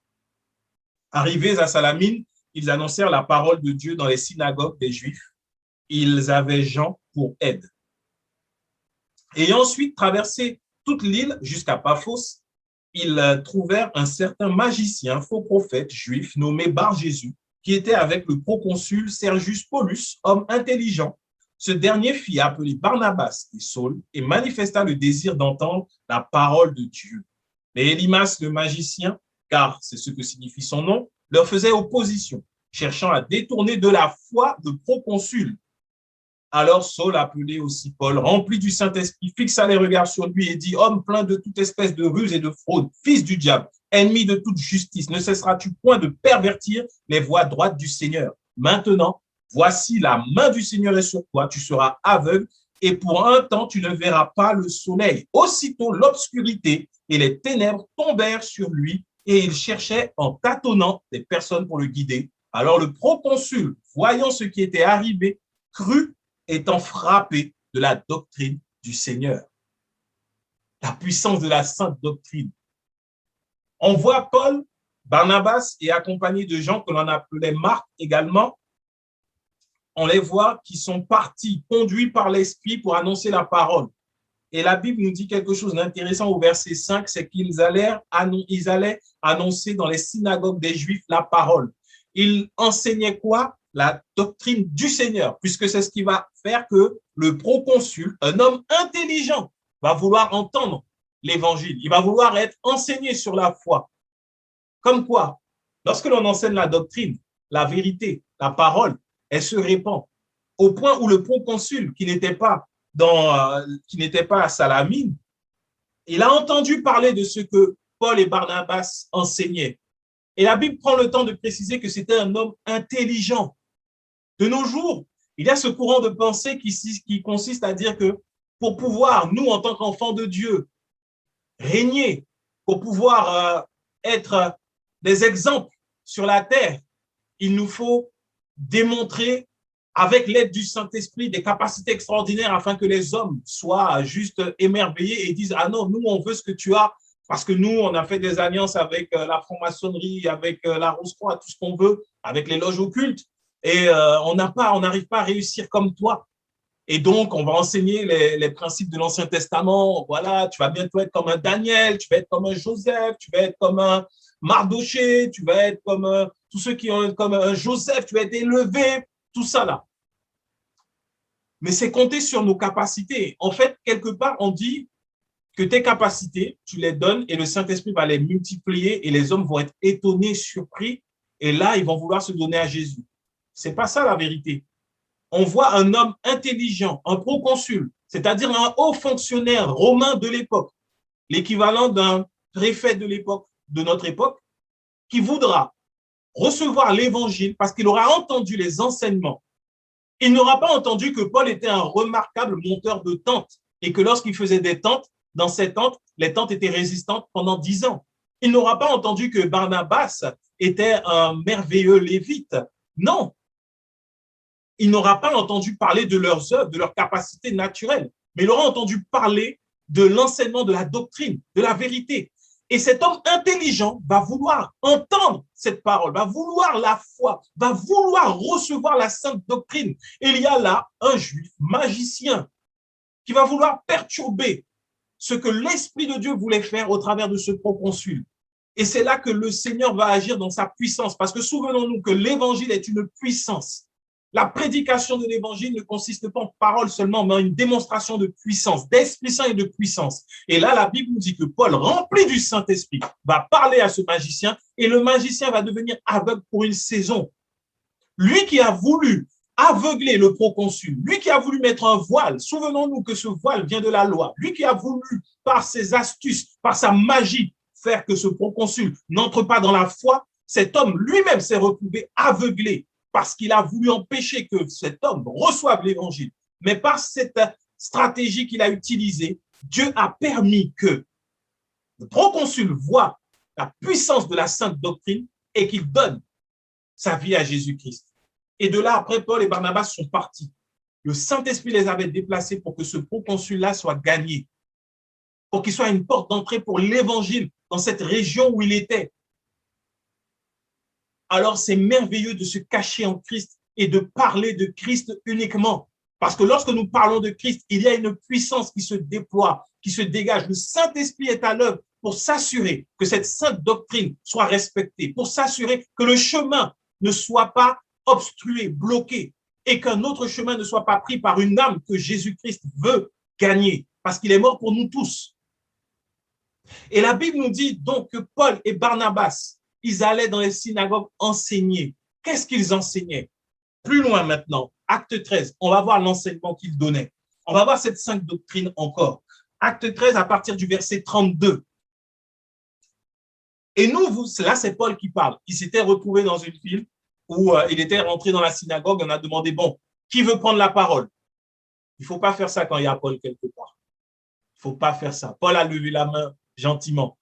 Arrivés à Salamine, ils annoncèrent la parole de Dieu dans les synagogues des Juifs. Ils avaient Jean pour aide. Ayant ensuite traversé toute l'île jusqu'à Paphos, ils trouvèrent un certain magicien, faux prophète juif nommé Bar-Jésus, qui était avec le proconsul Sergius Paulus, homme intelligent. Ce dernier fit appeler Barnabas et Saul et manifesta le désir d'entendre la parole de Dieu. Mais Élymas, le magicien, car c'est ce que signifie son nom, leur faisait opposition, cherchant à détourner de la foi le proconsul. Alors Saul, appelé aussi Paul, rempli du Saint-Esprit, fixa les regards sur lui et dit, homme plein de toute espèce de ruse et de fraude, fils du diable, ennemi de toute justice, ne cesseras-tu point de pervertir les voies droites du Seigneur? Maintenant, voici la main du Seigneur est sur toi, tu seras aveugle et pour un temps, tu ne verras pas le soleil. Aussitôt, l'obscurité et les ténèbres tombèrent sur lui et il cherchait en tâtonnant des personnes pour le guider. Alors le proconsul, voyant ce qui était arrivé, crut étant frappé de la doctrine du Seigneur. La puissance de la sainte doctrine. On voit Paul, Barnabas et accompagné de gens que l'on appelait Marc également. On les voit qui sont partis, conduits par l'Esprit pour annoncer la parole. Et la Bible nous dit quelque chose d'intéressant au verset 5, c'est qu'ils allaient annoncer dans les synagogues des Juifs la parole. Ils enseignaient quoi? La doctrine du Seigneur, puisque c'est ce qui va faire que le proconsul, un homme intelligent, va vouloir entendre l'évangile. Il va vouloir être enseigné sur la foi. Comme quoi, lorsque l'on enseigne la doctrine, la vérité, la parole, elle se répand au point où le proconsul, qui n'était pas à Salamine, il a entendu parler de ce que Paul et Barnabas enseignaient. Et la Bible prend le temps de préciser que c'était un homme intelligent. De nos jours, il y a ce courant de pensée qui consiste à dire que pour pouvoir, nous, en tant qu'enfants de Dieu, régner, pour pouvoir être des exemples sur la terre, il nous faut démontrer avec l'aide du Saint-Esprit des capacités extraordinaires afin que les hommes soient juste émerveillés et disent « Ah non, nous, on veut ce que tu as ». Parce que nous, on a fait des alliances avec la franc-maçonnerie, avec la Rose-Croix, tout ce qu'on veut, avec les loges occultes. Et on n'arrive pas à réussir comme toi. Et donc, on va enseigner les principes de l'Ancien Testament. Voilà, tu vas bientôt être comme un Daniel, tu vas être comme un Joseph, tu vas être comme un Mardoché, tu vas être comme tous ceux qui ont comme un Joseph, tu vas être élevé, tout ça là. Mais c'est compter sur nos capacités. En fait, quelque part, on dit que tes capacités, tu les donnes et le Saint-Esprit va les multiplier et les hommes vont être étonnés, surpris. Et là, ils vont vouloir se donner à Jésus. C'est pas ça la vérité. On voit un homme intelligent, un proconsul, c'est-à-dire un haut fonctionnaire romain de l'époque, l'équivalent d'un préfet de l'époque, de notre époque, qui voudra recevoir l'évangile parce qu'il aura entendu les enseignements. Il n'aura pas entendu que Paul était un remarquable monteur de tentes et que lorsqu'il faisait des tentes, dans ces tentes, les tentes étaient résistantes pendant 10 ans. Il n'aura pas entendu que Barnabas était un merveilleux lévite. Non, il n'aura pas entendu parler de leurs œuvres, de leurs capacités naturelles, mais il aura entendu parler de l'enseignement de la doctrine, de la vérité. Et cet homme intelligent va vouloir entendre cette parole, va vouloir la foi, va vouloir recevoir la sainte doctrine. Et il y a là un juif magicien qui va vouloir perturber ce que l'Esprit de Dieu voulait faire au travers de ce proconsul. Et c'est là que le Seigneur va agir dans sa puissance, parce que souvenons-nous que l'évangile est une puissance. La prédication de l'évangile ne consiste pas en parole seulement, mais en une démonstration de puissance, d'Esprit Saint et de puissance. Et là, la Bible nous dit que Paul, rempli du Saint-Esprit, va parler à ce magicien et le magicien va devenir aveugle pour une saison. Lui qui a voulu aveugler le proconsul, lui qui a voulu mettre un voile, souvenons-nous que ce voile vient de la loi, lui qui a voulu, par ses astuces, par sa magie, faire que ce proconsul n'entre pas dans la foi, cet homme lui-même s'est retrouvé aveuglé parce qu'il a voulu empêcher que cet homme reçoive l'évangile. Mais par cette stratégie qu'il a utilisée, Dieu a permis que le proconsul voit la puissance de la sainte doctrine et qu'il donne sa vie à Jésus-Christ. Et de là, après, Paul et Barnabas sont partis. Le Saint-Esprit les avait déplacés pour que ce proconsul-là soit gagné, pour qu'il soit une porte d'entrée pour l'évangile dans cette région où il était. Alors, c'est merveilleux de se cacher en Christ et de parler de Christ uniquement. Parce que lorsque nous parlons de Christ, il y a une puissance qui se déploie, qui se dégage. Le Saint-Esprit est à l'œuvre pour s'assurer que cette sainte doctrine soit respectée, pour s'assurer que le chemin ne soit pas obstrué, bloqué, et qu'un autre chemin ne soit pas pris par une âme que Jésus-Christ veut gagner, parce qu'il est mort pour nous tous. Et la Bible nous dit donc que Paul et Barnabas, ils allaient dans les synagogues enseigner. Qu'est-ce qu'ils enseignaient? Plus loin maintenant, acte 13, on va voir l'enseignement qu'ils donnaient. On va voir cette sainte doctrine encore. Acte 13 à partir du verset 32. Et nous, là c'est Paul qui parle. Il s'était retrouvé dans une ville où il était rentré dans la synagogue, on a demandé, bon, qui veut prendre la parole? Il ne faut pas faire ça quand il y a Paul quelque part. Il ne faut pas faire ça. Paul a levé la main gentiment.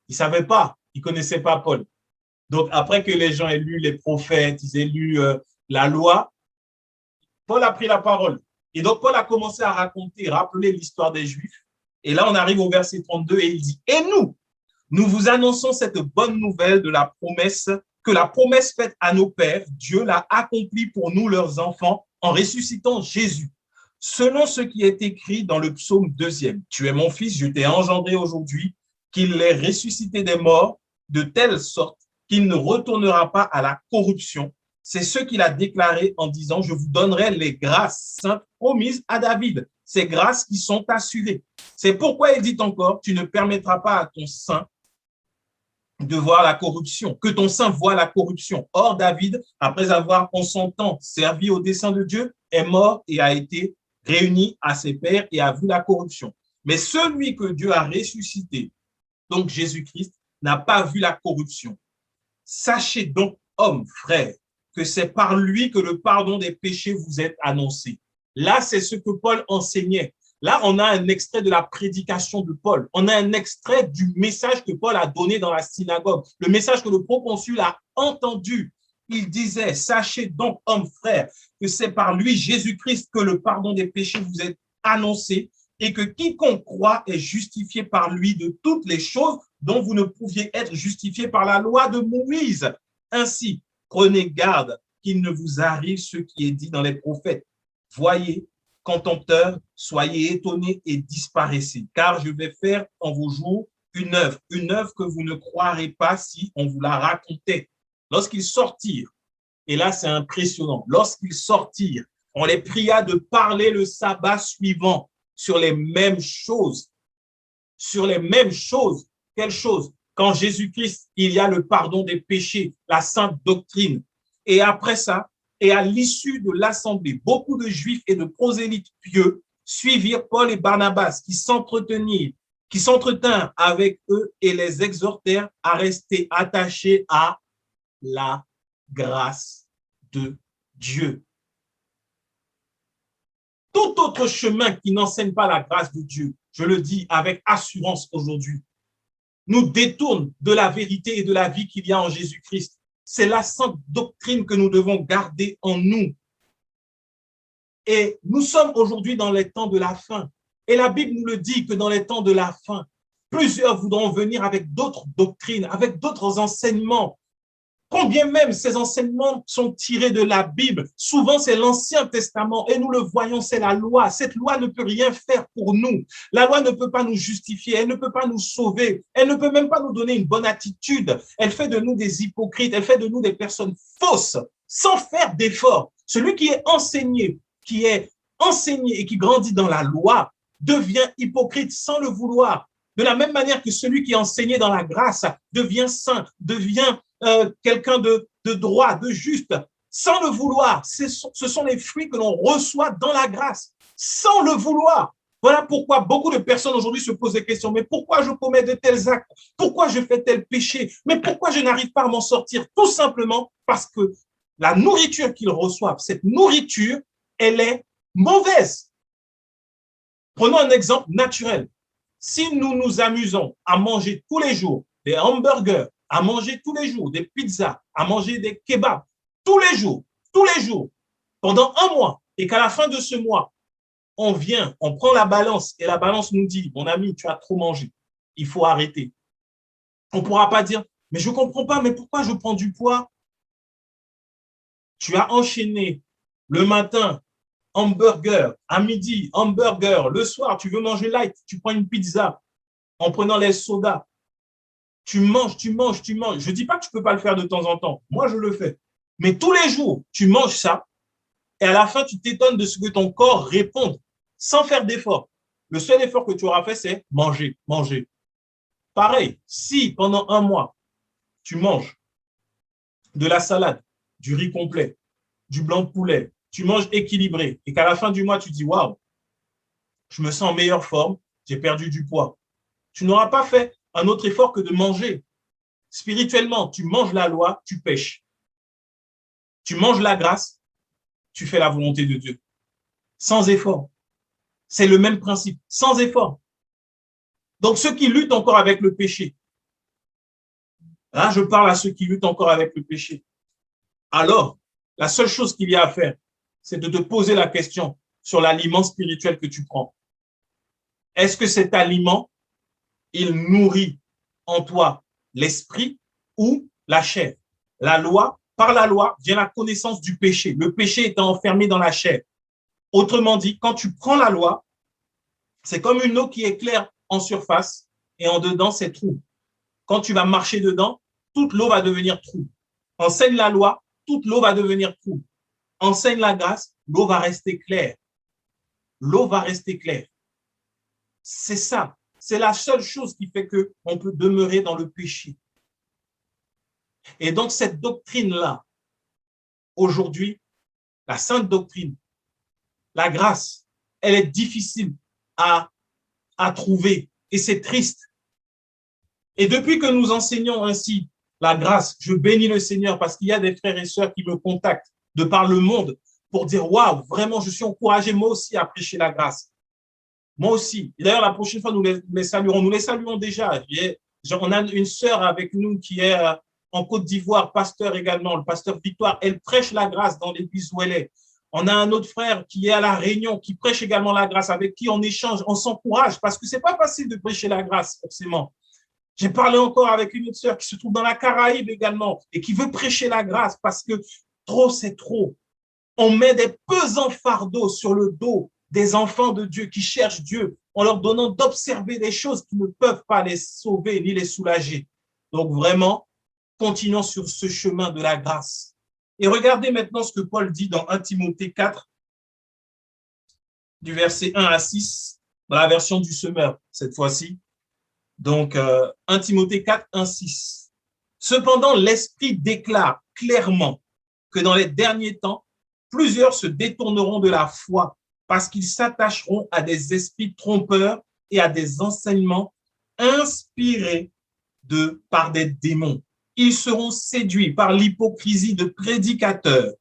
Il ne savait pas, il ne connaissait pas Paul. Donc, après que les gens aient lu les prophètes, ils aient lu la loi, Paul a pris la parole. Et donc, Paul a commencé à raconter, rappeler l'histoire des Juifs. Et là, on arrive au verset 32 et il dit, « Et nous vous annonçons cette bonne nouvelle de la promesse, que la promesse faite à nos pères, Dieu l'a accomplie pour nous, leurs enfants, en ressuscitant Jésus. Selon ce qui est écrit dans le psaume 2e, « Tu es mon fils, je t'ai engendré aujourd'hui, qu'il l'ait ressuscité des morts, de telle sorte qu'il ne retournera pas à la corruption. C'est ce qu'il a déclaré en disant, je vous donnerai les grâces saintes promises à David, ces grâces qui sont assurées. C'est pourquoi il dit encore, tu ne permettras pas à ton sein de voir la corruption, que ton sein voit la corruption. Or, David, après avoir en son temps servi au dessein de Dieu, est mort et a été réuni à ses pairs et a vu la corruption. Mais celui que Dieu a ressuscité, donc Jésus-Christ, n'a pas vu la corruption. Sachez donc, hommes, frères, que c'est par lui que le pardon des péchés vous est annoncé. Là, c'est ce que Paul enseignait. Là, on a un extrait de la prédication de Paul. On a un extrait du message que Paul a donné dans la synagogue, le message que le proconsul a entendu. Il disait, sachez donc, hommes, frères, que c'est par lui, Jésus-Christ, que le pardon des péchés vous est annoncé et que quiconque croit est justifié par lui de toutes les choses dont vous ne pouviez être justifié par la loi de Moïse. Ainsi, prenez garde qu'il ne vous arrive ce qui est dit dans les prophètes. Voyez, contempteurs, soyez étonnés et disparaissez, car je vais faire en vos jours une œuvre que vous ne croirez pas si on vous la racontait. Lorsqu'ils sortirent, et là c'est impressionnant, lorsqu'ils sortirent, on les pria de parler le sabbat suivant sur les mêmes choses. Sur les mêmes choses. Quelle chose? Qu'en Jésus-Christ, il y a le pardon des péchés, la sainte doctrine. Et après ça, et à l'issue de l'assemblée, beaucoup de Juifs et de prosélytes pieux suivirent Paul et Barnabas qui s'entretinrent avec eux et les exhortèrent à rester attachés à la grâce de Dieu. Tout autre chemin qui n'enseigne pas la grâce de Dieu, je le dis avec assurance aujourd'hui, nous détourne de la vérité et de la vie qu'il y a en Jésus-Christ. C'est la sainte doctrine que nous devons garder en nous. Et nous sommes aujourd'hui dans les temps de la fin. Et la Bible nous le dit que dans les temps de la fin, plusieurs voudront venir avec d'autres doctrines, avec d'autres enseignements. Combien même ces enseignements sont tirés de la Bible? Souvent, c'est l'Ancien Testament et nous le voyons, c'est la loi. Cette loi ne peut rien faire pour nous. La loi ne peut pas nous justifier, elle ne peut pas nous sauver, elle ne peut même pas nous donner une bonne attitude. Elle fait de nous des hypocrites, elle fait de nous des personnes fausses, sans faire d'efforts. Celui qui est enseigné et qui grandit dans la loi devient hypocrite sans le vouloir. De la même manière que celui qui est enseigné dans la grâce devient saint, devient quelqu'un de droit, de juste, sans le vouloir. Ce sont les fruits que l'on reçoit dans la grâce, sans le vouloir. Voilà pourquoi beaucoup de personnes aujourd'hui se posent des questions. Mais pourquoi je commets de tels actes? Pourquoi je fais tel péché? Mais pourquoi je n'arrive pas à m'en sortir? Tout simplement parce que la nourriture qu'ils reçoivent, cette nourriture, elle est mauvaise. Prenons un exemple naturel. Si nous nous amusons à manger tous les jours des hamburgers, à manger tous les jours des pizzas, à manger des kebabs, tous les jours, pendant un mois, et qu'à la fin de ce mois, on vient, on prend la balance, et la balance nous dit, mon ami, tu as trop mangé, il faut arrêter. On ne pourra pas dire, mais je ne comprends pas, mais pourquoi je prends du poids? Tu as enchaîné le matin, hamburger, à midi, hamburger, le soir, tu veux manger light, tu prends une pizza en prenant les sodas. Tu manges. Je ne dis pas que tu ne peux pas le faire de temps en temps. Moi, je le fais. Mais tous les jours, tu manges ça et à la fin, tu t'étonnes de ce que ton corps réponde sans faire d'effort. Le seul effort que tu auras fait, c'est manger, manger. Pareil, si pendant un mois, tu manges de la salade, du riz complet, du blanc de poulet, tu manges équilibré et qu'à la fin du mois, tu dis waouh, je me sens en meilleure forme, j'ai perdu du poids. Tu n'auras pas fait un autre effort que de manger. Spirituellement, tu manges la loi, tu pêches. Tu manges la grâce, tu fais la volonté de Dieu. Sans effort. C'est le même principe, sans effort. Donc, ceux qui luttent encore avec le péché, là, je parle à ceux qui luttent encore avec le péché. Alors, la seule chose qu'il y a à faire, c'est de te poser la question sur l'aliment spirituel que tu prends. Est-ce que cet aliment, il nourrit en toi l'esprit ou la chair? La loi, par la loi, vient la connaissance du péché. Le péché étant enfermé dans la chair. Autrement dit, quand tu prends la loi, c'est comme une eau qui est claire en surface et en dedans, c'est trou. Quand tu vas marcher dedans, toute l'eau va devenir trou. Enseigne la loi, toute l'eau va devenir trou. Enseigne la grâce, l'eau va rester claire. L'eau va rester claire. C'est ça. C'est la seule chose qui fait qu'on peut demeurer dans le péché. Et donc, cette doctrine-là, aujourd'hui, la sainte doctrine, la grâce, elle est difficile à trouver et c'est triste. Et depuis que nous enseignons ainsi la grâce, je bénis le Seigneur parce qu'il y a des frères et sœurs qui me contactent de par le monde pour dire waouh, vraiment, je suis encouragé moi aussi à prêcher la grâce. Moi aussi. Et d'ailleurs, la prochaine fois, nous les saluerons. Nous les saluons déjà. On a une sœur avec nous qui est en Côte d'Ivoire, pasteur également, le pasteur Victoire. Elle prêche la grâce dans l'église où elle est. On a un autre frère qui est à La Réunion, qui prêche également la grâce, avec qui on échange, on s'encourage, parce que ce n'est pas facile de prêcher la grâce, forcément. J'ai parlé encore avec une autre sœur qui se trouve dans la Caraïbe également et qui veut prêcher la grâce parce que trop, c'est trop. On met des pesants fardeaux sur le dos des enfants de Dieu qui cherchent Dieu en leur donnant d'observer des choses qui ne peuvent pas les sauver ni les soulager. Donc vraiment, continuons sur ce chemin de la grâce. Et regardez maintenant ce que Paul dit dans 1 Timothée 4, du verset 1 à 6, dans la version du semeur, cette fois-ci. Donc, 1 Timothée 4, 1, 6. Cependant, l'Esprit déclare clairement que dans les derniers temps, plusieurs se détourneront de la foi parce qu'ils s'attacheront à des esprits trompeurs et à des enseignements inspirés par des démons. Ils seront séduits par l'hypocrisie de prédicateurs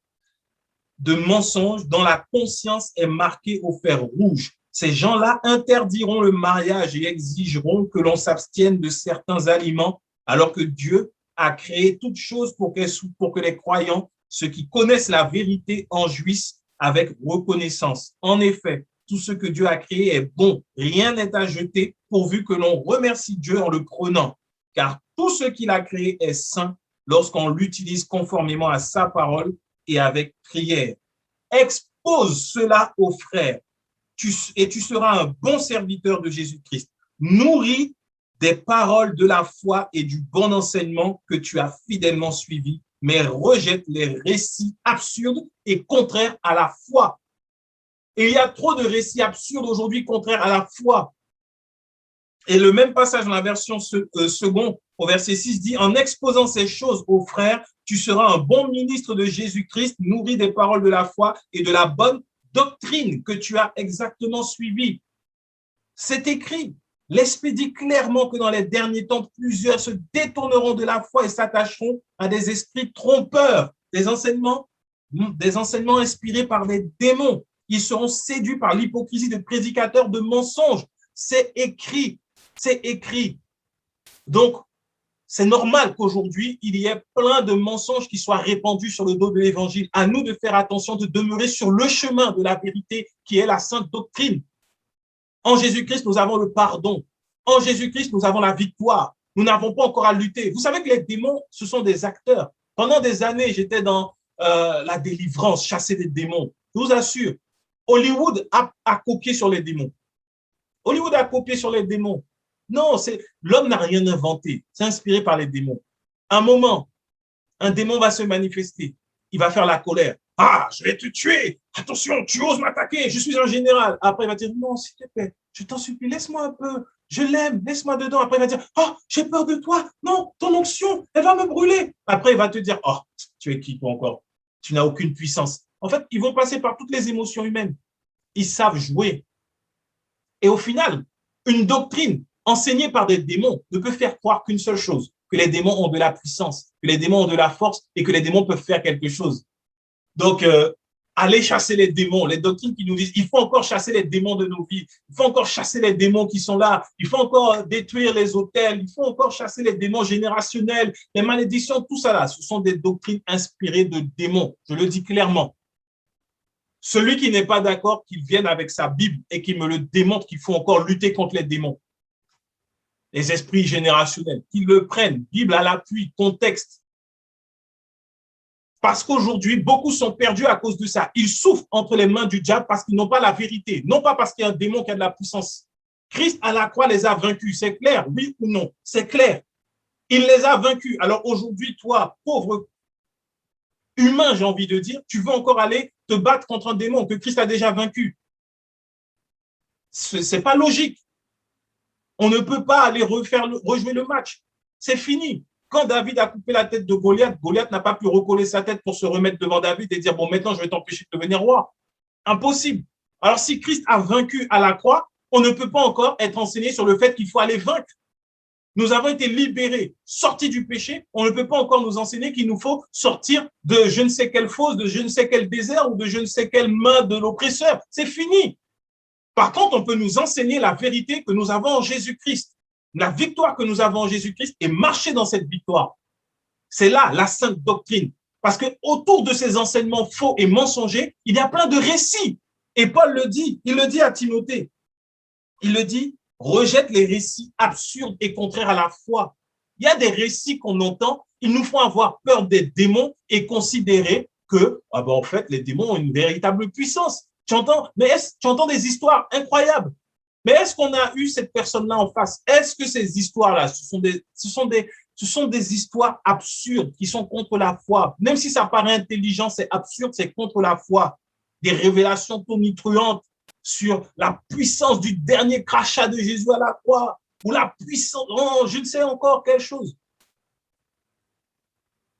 de mensonges dont la conscience est marquée au fer rouge. Ces gens-là interdiront le mariage et exigeront que l'on s'abstienne de certains aliments alors que Dieu a créé toutes choses pour que les croyants, ceux qui connaissent la vérité, en jouissent avec reconnaissance. En effet, tout ce que Dieu a créé est bon. Rien n'est à jeter pourvu que l'on remercie Dieu en le prenant. Car tout ce qu'il a créé est saint lorsqu'on l'utilise conformément à sa parole et avec prière. Expose cela aux frères et tu seras un bon serviteur de Jésus-Christ. Nourris des paroles de la foi et du bon enseignement que tu as fidèlement suivi, mais rejette les récits absurdes et contraires à la foi. Et il y a trop de récits absurdes aujourd'hui contraires à la foi. Et le même passage dans la version seconde, au verset 6, dit « En exposant ces choses aux frères, tu seras un bon ministre de Jésus-Christ, nourri des paroles de la foi et de la bonne doctrine que tu as exactement suivie. » C'est écrit. L'Esprit dit clairement que dans les derniers temps, plusieurs se détourneront de la foi et s'attacheront à des esprits trompeurs, des enseignements inspirés par des démons. Ils seront séduits par l'hypocrisie des prédicateurs de mensonges. C'est écrit. C'est écrit. Donc, c'est normal qu'aujourd'hui, il y ait plein de mensonges qui soient répandus sur le dos de l'évangile. À nous de faire attention, de demeurer sur le chemin de la vérité qui est la sainte doctrine. En Jésus-Christ, nous avons le pardon. En Jésus-Christ, nous avons la victoire. Nous n'avons pas encore à lutter. Vous savez que les démons, ce sont des acteurs. Pendant des années, j'étais dans la délivrance, chasser des démons. Je vous assure, Hollywood a copié sur les démons. Hollywood a copié sur les démons. Non, l'homme n'a rien inventé. C'est inspiré par les démons. À un moment, un démon va se manifester. Il va faire la colère. Ah, je vais te tuer. Attention, tu oses m'attaquer. Je suis un général. Après, il va dire, non, s'il te plaît, je t'en supplie, laisse-moi un peu. Je l'aime, laisse-moi dedans. Après, il va dire, oh, j'ai peur de toi. Non, ton onction, elle va me brûler. Après, il va te dire, oh, tu es qui toi encore? Tu n'as aucune puissance. En fait, ils vont passer par toutes les émotions humaines. Ils savent jouer. Et au final, une doctrine enseignée par des démons ne peut faire croire qu'une seule chose, que les démons ont de la puissance, que les démons ont de la force et que les démons peuvent faire quelque chose. Donc, allez chasser les démons, les doctrines qui nous disent il faut encore chasser les démons de nos vies, il faut encore chasser les démons qui sont là, il faut encore détruire les autels, il faut encore chasser les démons générationnels, les malédictions, tout ça là, ce sont des doctrines inspirées de démons, je le dis clairement. Celui qui n'est pas d'accord, qu'il vienne avec sa Bible et qu'il me le démontre qu'il faut encore lutter contre les démons. Les esprits générationnels, qu'ils le prennent, Bible à l'appui, contexte. Parce qu'aujourd'hui, beaucoup sont perdus à cause de ça. Ils souffrent entre les mains du diable parce qu'ils n'ont pas la vérité, non pas parce qu'il y a un démon qui a de la puissance. Christ à la croix les a vaincus, c'est clair, oui ou non, c'est clair. Il les a vaincus. Alors aujourd'hui, toi, pauvre humain, j'ai envie de dire, tu veux encore aller te battre contre un démon que Christ a déjà vaincu. C'est pas logique. On ne peut pas aller rejouer le match. C'est fini. Quand David a coupé la tête de Goliath, Goliath n'a pas pu recoller sa tête pour se remettre devant David et dire, bon, maintenant, je vais t'empêcher de devenir roi. Impossible. Alors, si Christ a vaincu à la croix, on ne peut pas encore être enseigné sur le fait qu'il faut aller vaincre. Nous avons été libérés, sortis du péché. On ne peut pas encore nous enseigner qu'il nous faut sortir de je ne sais quelle fosse, de je ne sais quel désert ou de je ne sais quelle main de l'oppresseur. C'est fini. Par contre, on peut nous enseigner la vérité que nous avons en Jésus-Christ, la victoire que nous avons en Jésus-Christ et marcher dans cette victoire. C'est là la sainte doctrine. Parce que autour de ces enseignements faux et mensongers, il y a plein de récits. Et Paul le dit, il le dit à Timothée. Il le dit, rejette les récits absurdes et contraires à la foi. Il y a des récits qu'on entend, ils nous font avoir peur des démons et considérer que, ah ben en fait, les démons ont une véritable puissance. Tu entends des histoires incroyables. Mais est-ce qu'on a eu cette personne-là en face? Est-ce que ces histoires-là, ce sont des histoires absurdes qui sont contre la foi? Même si ça paraît intelligent, c'est absurde, c'est contre la foi. Des révélations tonitruantes sur la puissance du dernier crachat de Jésus à la croix, ou la puissance, je ne sais encore quelle chose.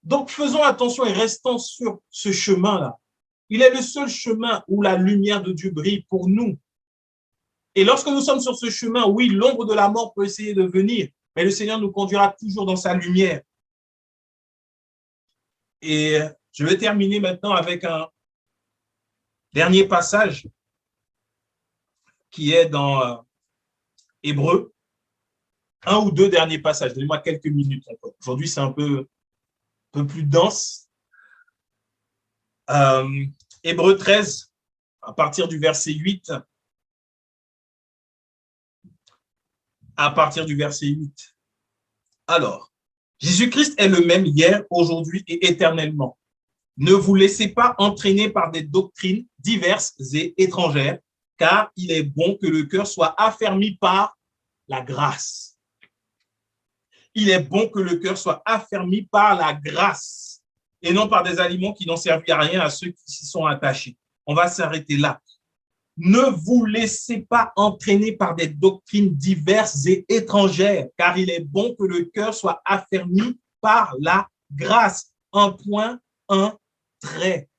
Donc, faisons attention et restons sur ce chemin-là. Il est le seul chemin où la lumière de Dieu brille pour nous. Et lorsque nous sommes sur ce chemin, oui, l'ombre de la mort peut essayer de venir, mais le Seigneur nous conduira toujours dans sa lumière. Et je vais terminer maintenant avec un dernier passage qui est dans Hébreux. Un ou deux derniers passages. Donnez-moi quelques minutes encore. Aujourd'hui, c'est un peu plus dense. Hébreux 13, à partir du verset 8. À partir du verset 8. Alors, Jésus-Christ est le même hier, aujourd'hui et éternellement. Ne vous laissez pas entraîner par des doctrines diverses et étrangères, car il est bon que le cœur soit affermi par la grâce. Il est bon que le cœur soit affermi par la grâce et non par des aliments qui n'ont servi à rien à ceux qui s'y sont attachés. On va s'arrêter là. Ne vous laissez pas entraîner par des doctrines diverses et étrangères, car il est bon que le cœur soit affermi par la grâce. Un point, un trait.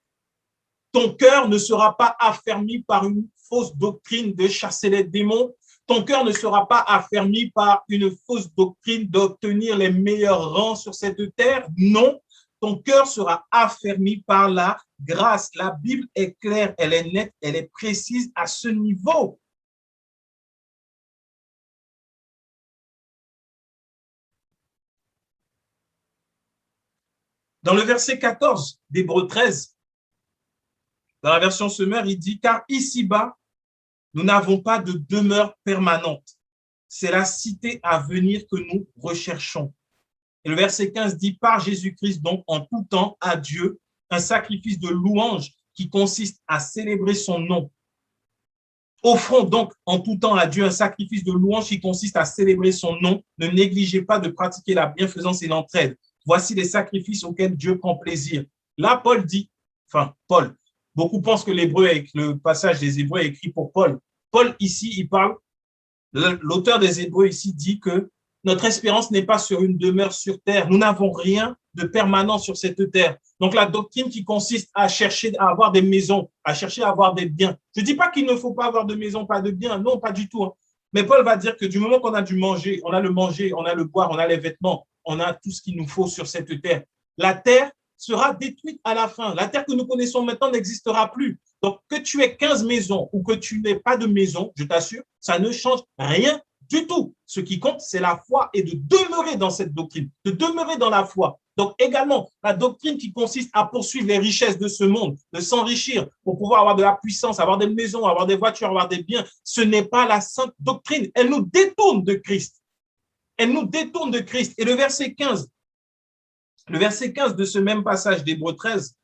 Ton cœur ne sera pas affermi par une fausse doctrine de chasser les démons. Ton cœur ne sera pas affermi par une fausse doctrine d'obtenir les meilleurs rangs sur cette terre. Non, ton cœur sera affermi par la grâce. La Bible est claire, elle est nette, elle est précise à ce niveau. Dans le verset 14 d'Hébreux 13, dans la version Semeur, il dit « Car ici-bas, nous n'avons pas de demeure permanente. C'est la cité à venir que nous recherchons. » Et le verset 15 dit « Par Jésus-Christ, donc en tout temps, à Dieu, un sacrifice de louange qui consiste à célébrer son nom. » Offrons donc en tout temps à Dieu un sacrifice de louange qui consiste à célébrer son nom. Ne négligez pas de pratiquer la bienfaisance et l'entraide. Voici les sacrifices auxquels Dieu prend plaisir. Là, Paul dit, Paul, beaucoup pensent que le passage des Hébreux est écrit pour Paul. Paul, ici, il parle, l'auteur des Hébreux ici dit que notre espérance n'est pas sur une demeure sur terre. Nous n'avons rien de permanent sur cette terre. Donc, la doctrine qui consiste à chercher à avoir des maisons, à chercher à avoir des biens. Je ne dis pas qu'il ne faut pas avoir de maison, pas de biens. Non, pas du tout. Hein. Mais Paul va dire que du moment qu'on a du manger, on a le boire, on a les vêtements, on a tout ce qu'il nous faut sur cette terre. La terre sera détruite à la fin. La terre que nous connaissons maintenant n'existera plus. Donc, que tu aies 15 maisons ou que tu n'aies pas de maison, je t'assure, ça ne change rien du tout. Ce qui compte, c'est la foi et de demeurer dans cette doctrine, de demeurer dans la foi. Donc, également, la doctrine qui consiste à poursuivre les richesses de ce monde, de s'enrichir pour pouvoir avoir de la puissance, avoir des maisons, avoir des voitures, avoir des biens, ce n'est pas la sainte doctrine. Elle nous détourne de Christ. Elle nous détourne de Christ. Et le verset 15 de ce même passage d'Hébreux 13,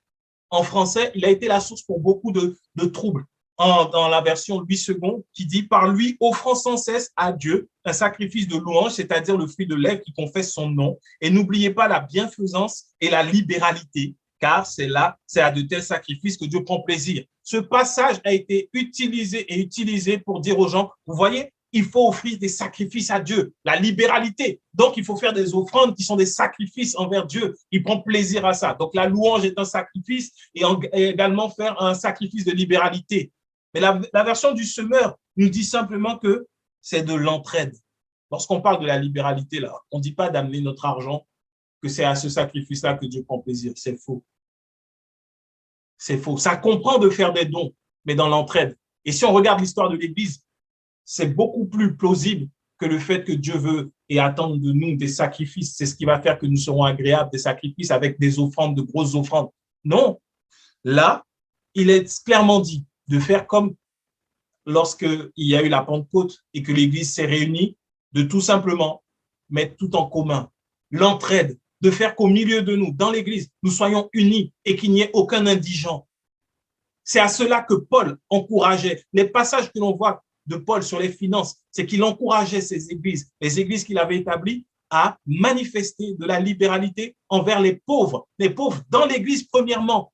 en français, il a été la source pour beaucoup de troubles. Dans la version Louis II, qui dit « Par lui, offrant sans cesse à Dieu un sacrifice de louange, c'est-à-dire le fruit de lèvres qui confesse son nom. Et n'oubliez pas la bienfaisance et la libéralité, car c'est à de tels sacrifices que Dieu prend plaisir. » Ce passage a été utilisé pour dire aux gens, vous voyez, il faut offrir des sacrifices à Dieu, la libéralité. Donc, il faut faire des offrandes qui sont des sacrifices envers Dieu. Il prend plaisir à ça. Donc, la louange est un sacrifice et également faire un sacrifice de libéralité. Mais la version du Semeur nous dit simplement que c'est de l'entraide. Lorsqu'on parle de la libéralité, là, on ne dit pas d'amener notre argent, que c'est à ce sacrifice-là que Dieu prend plaisir. C'est faux. C'est faux. Ça comprend de faire des dons, mais dans l'entraide. Et si on regarde l'histoire de l'Église, c'est beaucoup plus plausible que le fait que Dieu veut et attend de nous des sacrifices. C'est ce qui va faire que nous serons agréables, des sacrifices avec des offrandes, de grosses offrandes. Non. Là, il est clairement dit de faire comme lorsqu'il y a eu la Pentecôte et que l'Église s'est réunie, de tout simplement mettre tout en commun. L'entraide, de faire qu'au milieu de nous, dans l'Église, nous soyons unis et qu'il n'y ait aucun indigent. C'est à cela que Paul encourageait. Les passages que l'on voit de Paul sur les finances, c'est qu'il encourageait ces églises, les églises qu'il avait établies, à manifester de la libéralité envers les pauvres dans l'église premièrement.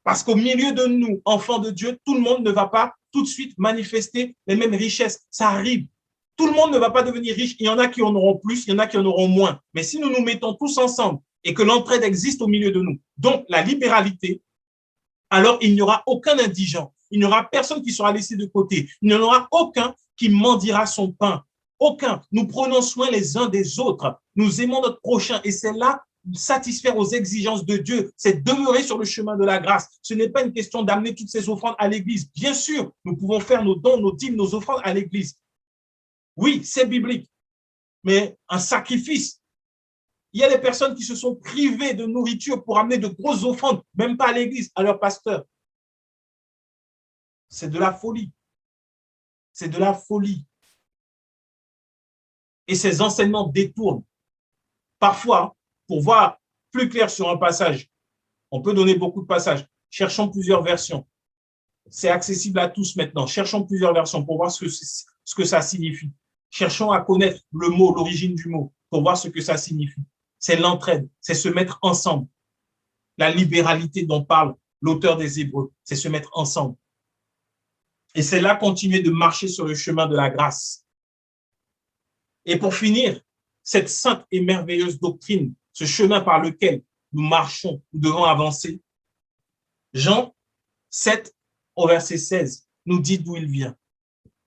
Parce qu'au milieu de nous, enfants de Dieu, tout le monde ne va pas tout de suite manifester les mêmes richesses. Ça arrive. Tout le monde ne va pas devenir riche. Il y en a qui en auront plus, il y en a qui en auront moins. Mais si nous nous mettons tous ensemble et que l'entraide existe au milieu de nous, donc la libéralité, alors il n'y aura aucun indigent. Il n'y aura personne qui sera laissé de côté. Il n'y en aura aucun qui mendiera son pain. Aucun. Nous prenons soin les uns des autres. Nous aimons notre prochain. Et c'est là, satisfaire aux exigences de Dieu, c'est demeurer sur le chemin de la grâce. Ce n'est pas une question d'amener toutes ces offrandes à l'église. Bien sûr, nous pouvons faire nos dons, nos dîmes, nos offrandes à l'église. Oui, c'est biblique. Mais un sacrifice, il y a des personnes qui se sont privées de nourriture pour amener de grosses offrandes, même pas à l'église, à leur pasteur. C'est de la folie. C'est de la folie. Et ces enseignements détournent. Parfois, pour voir plus clair sur un passage, on peut donner beaucoup de passages. Cherchons plusieurs versions. C'est accessible à tous maintenant. Cherchons plusieurs versions pour voir ce que ça signifie. Cherchons à connaître le mot, l'origine du mot, pour voir ce que ça signifie. C'est l'entraide, c'est se mettre ensemble. La libéralité dont parle l'auteur des Hébreux, c'est se mettre ensemble. Et c'est là continuer de marcher sur le chemin de la grâce. Et pour finir, cette sainte et merveilleuse doctrine, ce chemin par lequel nous marchons, nous devons avancer, Jean 7 au verset 16 nous dit d'où il vient.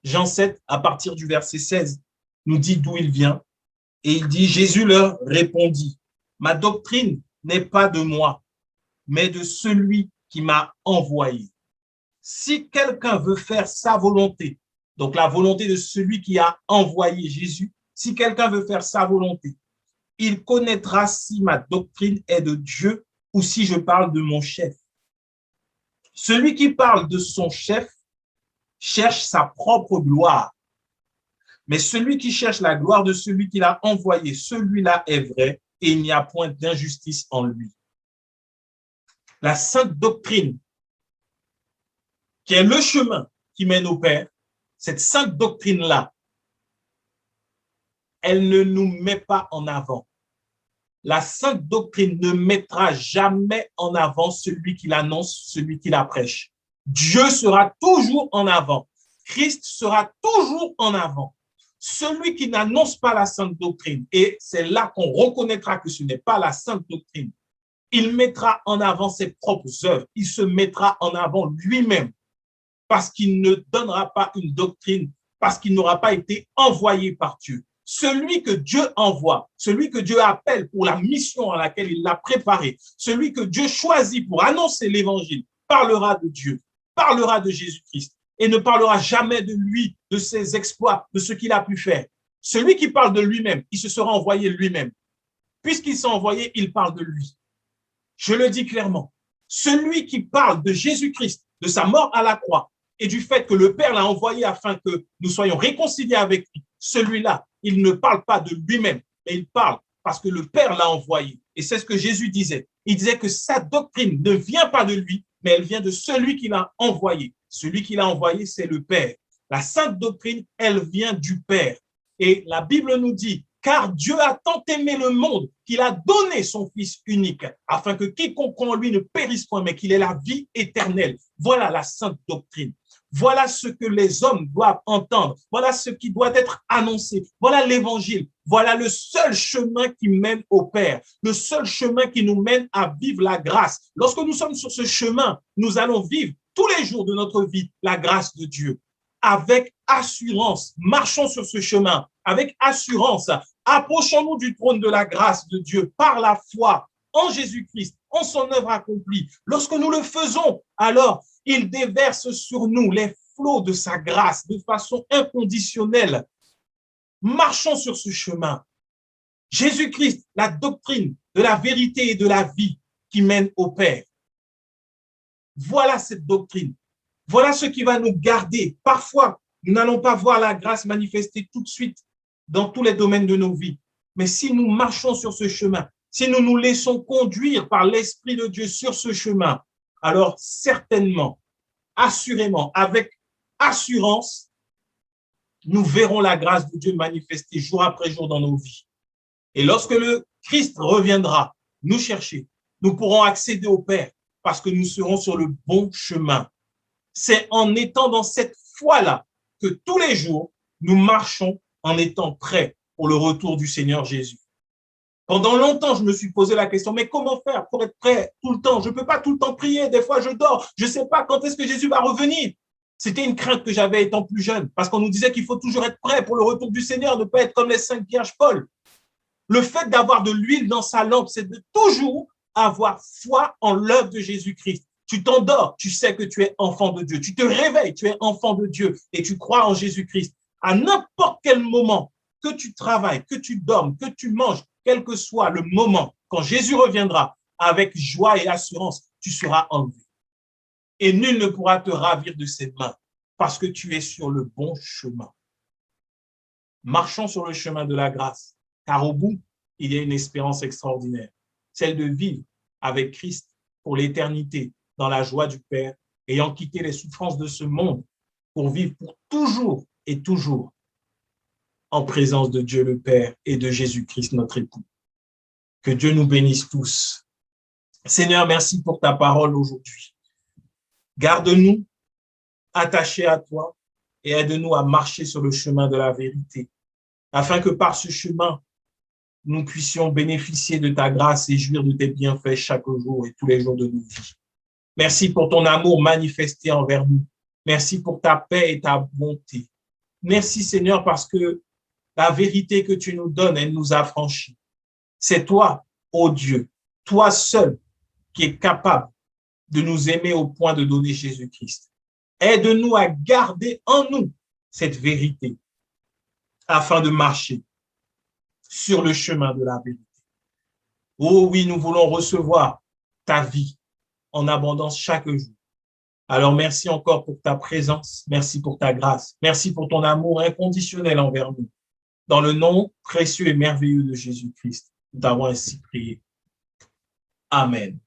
Jean 7, à partir du verset 16, nous dit d'où il vient. Et il dit, Jésus leur répondit, ma doctrine n'est pas de moi, mais de celui qui m'a envoyé. Si quelqu'un veut faire sa volonté, donc la volonté de celui qui a envoyé Jésus, si quelqu'un veut faire sa volonté, il connaîtra si ma doctrine est de Dieu ou si je parle de mon chef. Celui qui parle de son chef cherche sa propre gloire. Mais celui qui cherche la gloire de celui qui l'a envoyé, celui-là est vrai et il n'y a point d'injustice en lui. La sainte doctrine, qui est le chemin qui mène au Père, cette sainte doctrine-là, elle ne nous met pas en avant. La sainte doctrine ne mettra jamais en avant celui qui l'annonce, celui qui la prêche. Dieu sera toujours en avant. Christ sera toujours en avant. Celui qui n'annonce pas la sainte doctrine, et c'est là qu'on reconnaîtra que ce n'est pas la sainte doctrine, il mettra en avant ses propres œuvres, il se mettra en avant lui-même, parce qu'il ne donnera pas une doctrine, parce qu'il n'aura pas été envoyé par Dieu. Celui que Dieu envoie, celui que Dieu appelle pour la mission à laquelle il l'a préparé, celui que Dieu choisit pour annoncer l'évangile, parlera de Dieu, parlera de Jésus-Christ et ne parlera jamais de lui, de ses exploits, de ce qu'il a pu faire. Celui qui parle de lui-même, il se sera envoyé lui-même. Puisqu'il s'est envoyé, il parle de lui. Je le dis clairement. Celui qui parle de Jésus-Christ, de sa mort à la croix et du fait que le Père l'a envoyé afin que nous soyons réconciliés avec lui, celui-là, il ne parle pas de lui-même, mais il parle parce que le Père l'a envoyé. Et c'est ce que Jésus disait. Il disait que sa doctrine ne vient pas de lui, mais elle vient de celui qui l'a envoyé. Celui qui l'a envoyé, c'est le Père. La sainte doctrine, elle vient du Père. Et la Bible nous dit, car Dieu a tant aimé le monde qu'il a donné son Fils unique, afin que quiconque en lui ne périsse point, mais qu'il ait la vie éternelle. Voilà la sainte doctrine. Voilà ce que les hommes doivent entendre. Voilà ce qui doit être annoncé. Voilà l'évangile. Voilà le seul chemin qui mène au Père. Le seul chemin qui nous mène à vivre la grâce. Lorsque nous sommes sur ce chemin, nous allons vivre tous les jours de notre vie la grâce de Dieu. Avec assurance, marchons sur ce chemin. Avec assurance, approchons-nous du trône de la grâce de Dieu par la foi en Jésus-Christ, en son œuvre accomplie. Lorsque nous le faisons, alors il déverse sur nous les flots de sa grâce de façon inconditionnelle. Marchons sur ce chemin. Jésus-Christ, la doctrine de la vérité et de la vie qui mène au Père. Voilà cette doctrine. Voilà ce qui va nous garder. Parfois, nous n'allons pas voir la grâce manifestée tout de suite dans tous les domaines de nos vies. Mais si nous marchons sur ce chemin, si nous nous laissons conduire par l'Esprit de Dieu sur ce chemin, alors certainement, assurément, avec assurance, nous verrons la grâce de Dieu manifestée jour après jour dans nos vies. Et lorsque le Christ reviendra nous chercher, nous pourrons accéder au Père parce que nous serons sur le bon chemin. C'est en étant dans cette foi-là que tous les jours, nous marchons en étant prêts pour le retour du Seigneur Jésus. Pendant longtemps, je me suis posé la question, mais comment faire pour être prêt tout le temps? Je ne peux pas tout le temps prier, des fois je dors, je ne sais pas quand est-ce que Jésus va revenir. C'était une crainte que j'avais étant plus jeune, parce qu'on nous disait qu'il faut toujours être prêt pour le retour du Seigneur, ne pas être comme les 5 vierges Paul. Le fait d'avoir de l'huile dans sa lampe, c'est de toujours avoir foi en l'œuvre de Jésus-Christ. Tu t'endors, tu sais que tu es enfant de Dieu. Tu te réveilles, tu es enfant de Dieu et tu crois en Jésus-Christ. À n'importe quel moment, que tu travailles, que tu dormes, que tu manges, quel que soit le moment, quand Jésus reviendra, avec joie et assurance, tu seras enlevé. Et nul ne pourra te ravir de ses mains parce que tu es sur le bon chemin. Marchons sur le chemin de la grâce, car au bout, il y a une espérance extraordinaire, celle de vivre avec Christ pour l'éternité dans la joie du Père, ayant quitté les souffrances de ce monde pour vivre pour toujours et toujours en présence de Dieu le Père et de Jésus-Christ notre époux. Que Dieu nous bénisse tous. Seigneur, merci pour ta parole aujourd'hui. Garde-nous attachés à toi et aide-nous à marcher sur le chemin de la vérité, afin que par ce chemin, nous puissions bénéficier de ta grâce et jouir de tes bienfaits chaque jour et tous les jours de nos vies. Merci pour ton amour manifesté envers nous. Merci pour ta paix et ta bonté. Merci Seigneur parce que la vérité que tu nous donnes, elle nous affranchit. C'est toi, ô Dieu, toi seul qui es capable de nous aimer au point de donner Jésus-Christ. Aide-nous à garder en nous cette vérité afin de marcher sur le chemin de la vérité. Oh oui, nous voulons recevoir ta vie en abondance chaque jour. Alors merci encore pour ta présence, merci pour ta grâce, merci pour ton amour inconditionnel envers nous. Dans le nom précieux et merveilleux de Jésus-Christ, nous t'avons ainsi prié. Amen.